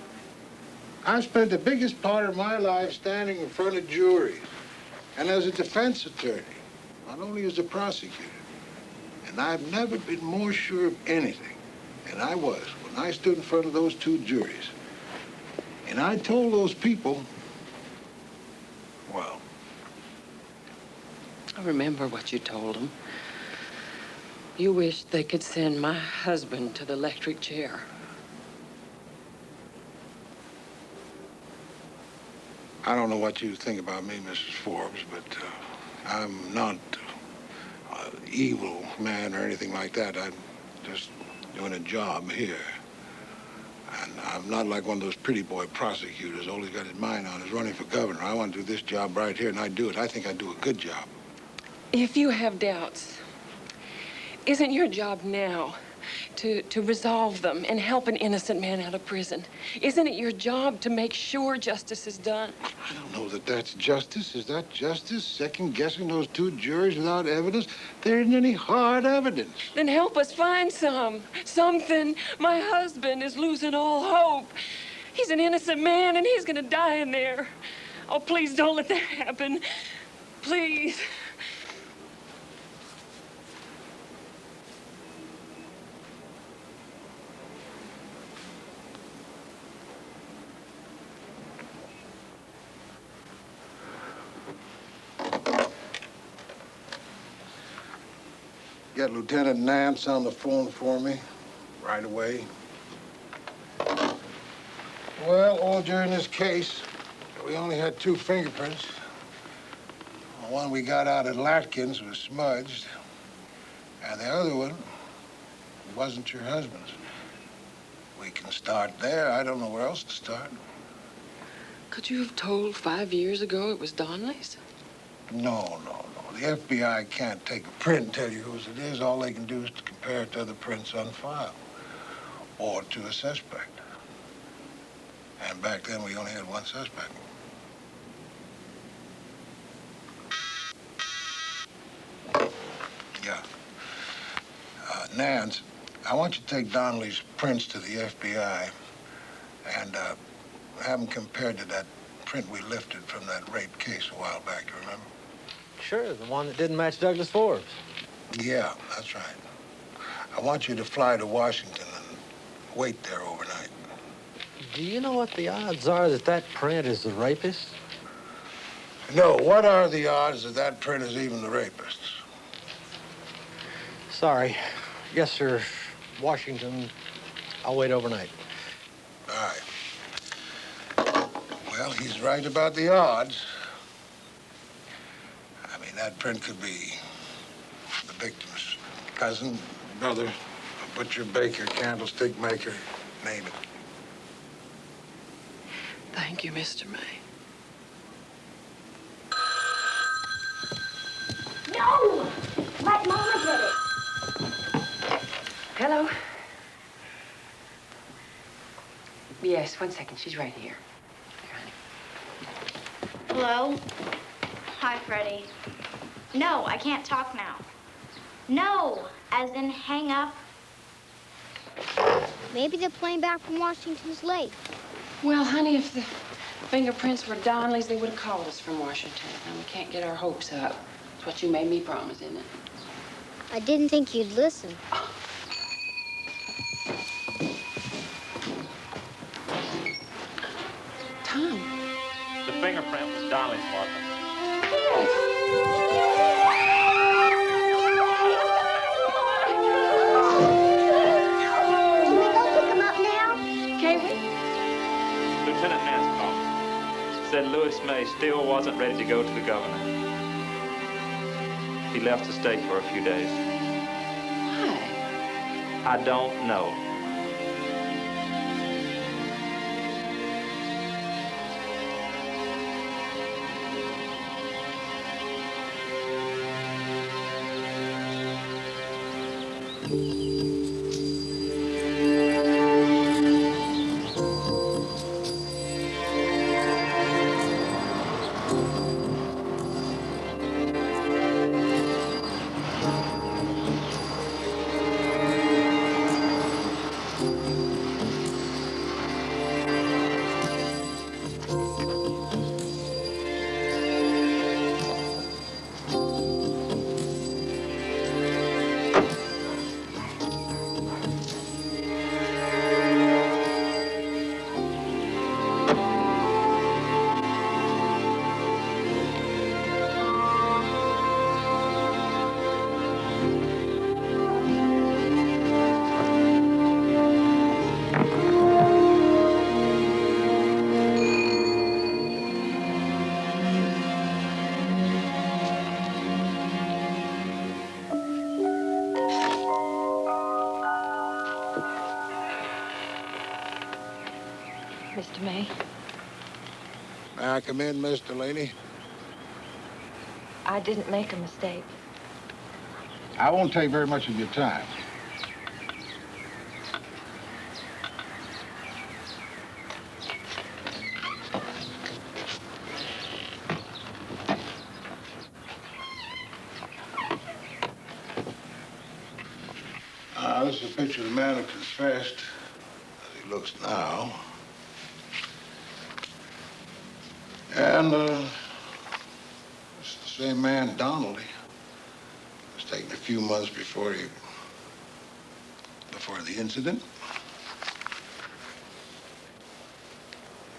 I've spent the biggest part of my life standing in front of juries and as a defense attorney, not only as a prosecutor. And I've never been more sure of anything than I was when I stood in front of those 2 juries. And I told those people, well, I remember what you told them. You wished they could send my husband to the electric chair. I don't know what you think about me, Mrs. Forbes, but I'm not an evil man or anything like that. I'm just doing a job here. And I'm not like one of those pretty boy prosecutors all he's got his mind on is running for governor. I want to do this job right here, and I do it. I think I do a good job. If you have doubts, isn't your job now to resolve them and help an innocent man out of prison? Isn't it your job to make sure justice is done? I don't know that that's justice. Is that justice? Second-guessing those 2 juries without evidence? There isn't any hard evidence. Then help us find something. My husband is losing all hope. He's an innocent man, and he's gonna die in there. Oh, please don't let that happen. Please. Get Lieutenant Nance on the phone for me right away. Well, all during this case, we only had 2 fingerprints. The one we got out at Latkins was smudged, and the other one wasn't your husband's. We can start there. I don't know where else to start. Could you have told 5 years ago it was Donnelly's? No. The FBI can't take a print and tell you whose it is. All they can do is to compare it to other prints on file or to a suspect. And back then, we only had 1 suspect. Yeah. Nance, I want you to take Donnelly's prints to the FBI and have them compared to that print we lifted from that rape case a while back, you remember? Sure, the one that didn't match Douglas Forbes. Yeah, that's right. I want you to fly to Washington and wait there overnight. Do you know what the odds are that that print is the rapist? No, what are the odds that that print is even the rapist's? Sorry. Yes, sir. Washington. I'll wait overnight. All right. Well, he's right about the odds. I mean, that print could be the victim's cousin, brother, a butcher, baker, candlestick maker, name it. Thank you, Mr. May. No! Let Mama get it. Hello? Yes, 1 second. She's right here. Hello? Hi, Freddie. No, I can't talk now. No, as in hang up. Maybe the plane back from Washington's late. Well, honey, if the fingerprints were Donnelly's, they would have called us from Washington. And we can't get our hopes up. It's what you made me promise, isn't it? I didn't think you'd listen. Tom. The fingerprint was Donnelly's, Martha. Can we go pick him up now? Can we? Lieutenant Nance called me. Said Louis May still wasn't ready to go to the governor. He left the state for a few days. Why? I don't know. Mr. May. May I come in, Miss Delaney? I didn't make a mistake. I won't take very much of your time. This is a picture of the man who confessed as he looks now. And it's the same man, Donnelly. It was taken a few months before the incident.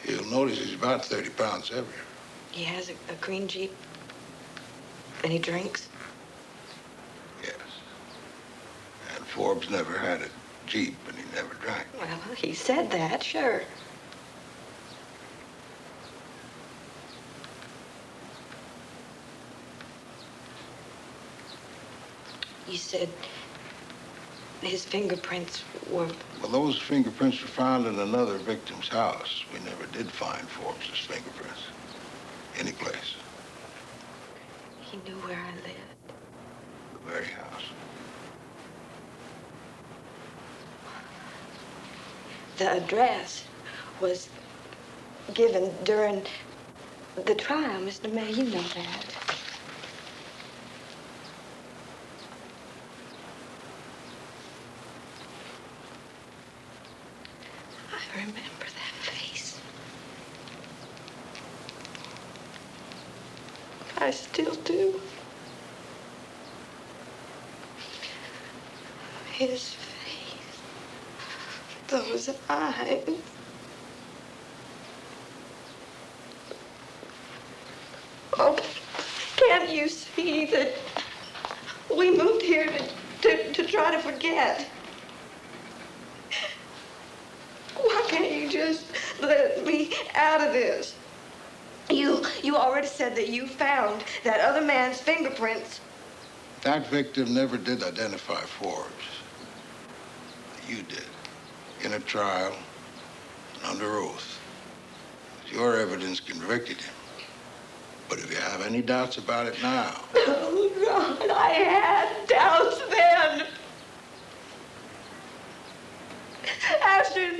You'll notice he's about 30 pounds heavier. He has a green Jeep, and he drinks. Yes. Forbes never had a Jeep and he never drank. Well, he said that, sure. You said his fingerprints were... Well, those fingerprints were found in another victim's house. We never did find Forbes' fingerprints. Any place. He knew where I lived. The very house. The address was given during the trial, Mr. May. You know that. I remember that face. I still do. His face. Those eyes. Oh, can't you see that we moved here to try to forget? Why can't you just let me out of this? You already said that you found that other man's fingerprints. That victim never did identify Forbes. You did. In a trial, and under oath. Your evidence convicted him. But if you have any doubts about it now... Oh, God, I had doubts then. After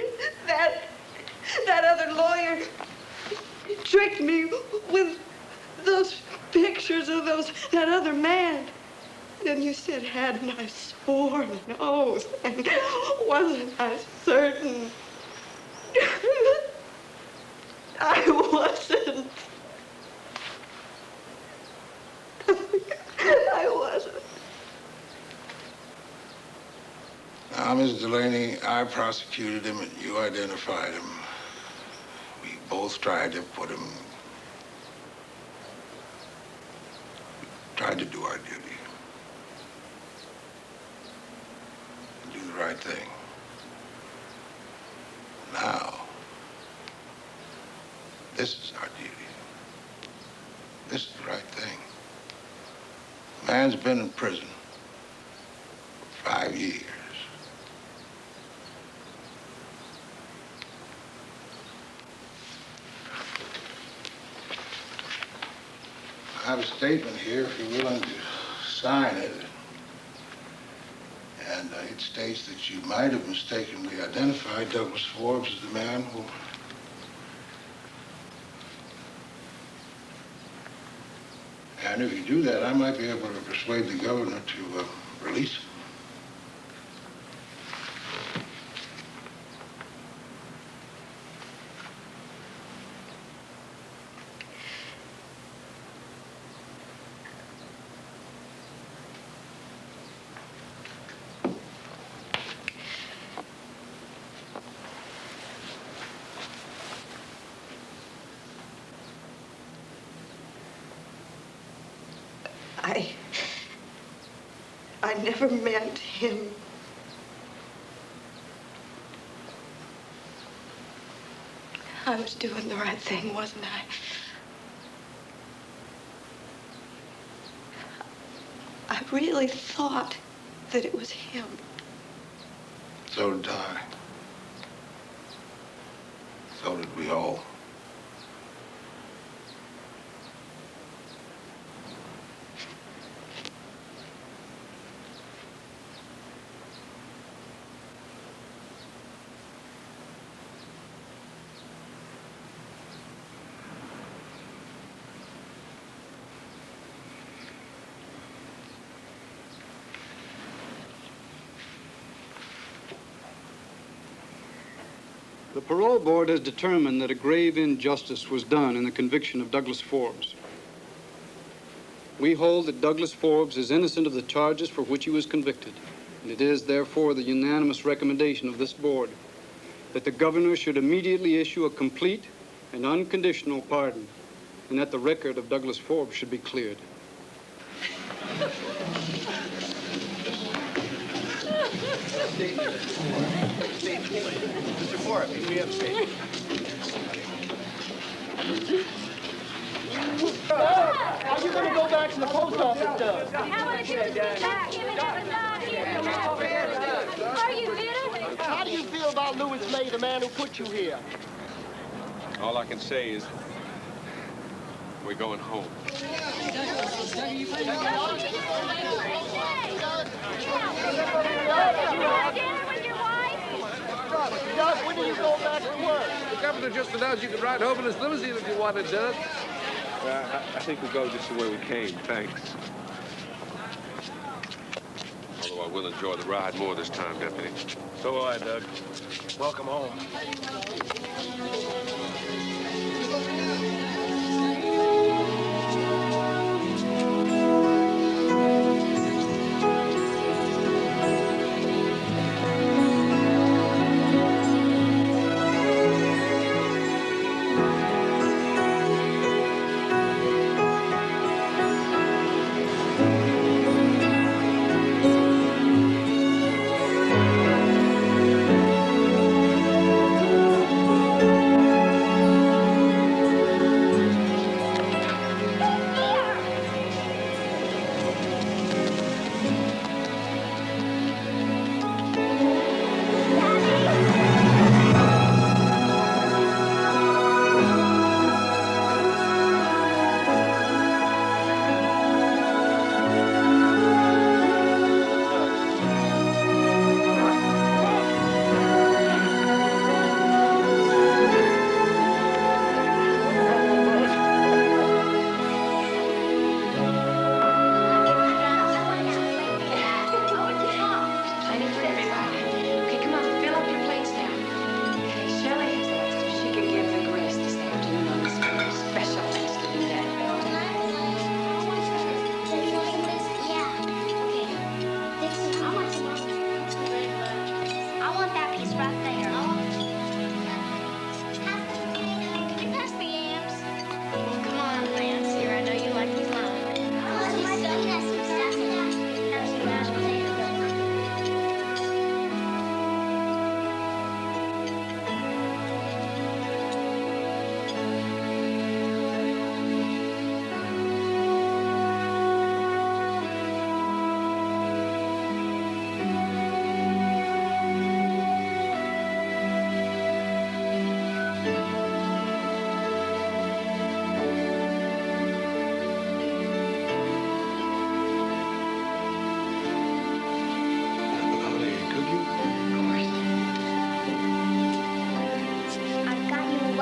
that other lawyer tricked me with those pictures of that other man. Then you said, hadn't I sworn an oath? And wasn't I certain? I wasn't. I wasn't. Now, Miss Delaney, I prosecuted him and you identified him. We both tried to put him... tried to do our duty. Do the right thing. Now, this is our duty. This is the right thing. The man's been in prison for 5 years. I have a statement here if you're willing to sign it. And it states that you might have mistakenly identified Douglas Forbes as the man who... And if you do that, I might be able to persuade the governor to release him. I never meant him. I was doing the right thing, wasn't I? I really thought that it was him. So did I. So did we all. The parole board has determined that a grave injustice was done in the conviction of Douglas Forbes. We hold that Douglas Forbes is innocent of the charges for which he was convicted, and it is therefore the unanimous recommendation of this board that the governor should immediately issue a complete and unconditional pardon, and that the record of Douglas Forbes should be cleared. Mr. Ford, we have space. Are you going to go back to the post office, Doug? How How do you feel about Louis May, the man who put you here? All I can say is we're going home. Doug, when do you go back to work? The governor just announced you could ride home in his limousine if you wanted, Doug. I think we'll go just the way we came, thanks. Although I will enjoy the ride more this time, Deputy. So will I, Doug. Welcome home.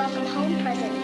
welcome home present.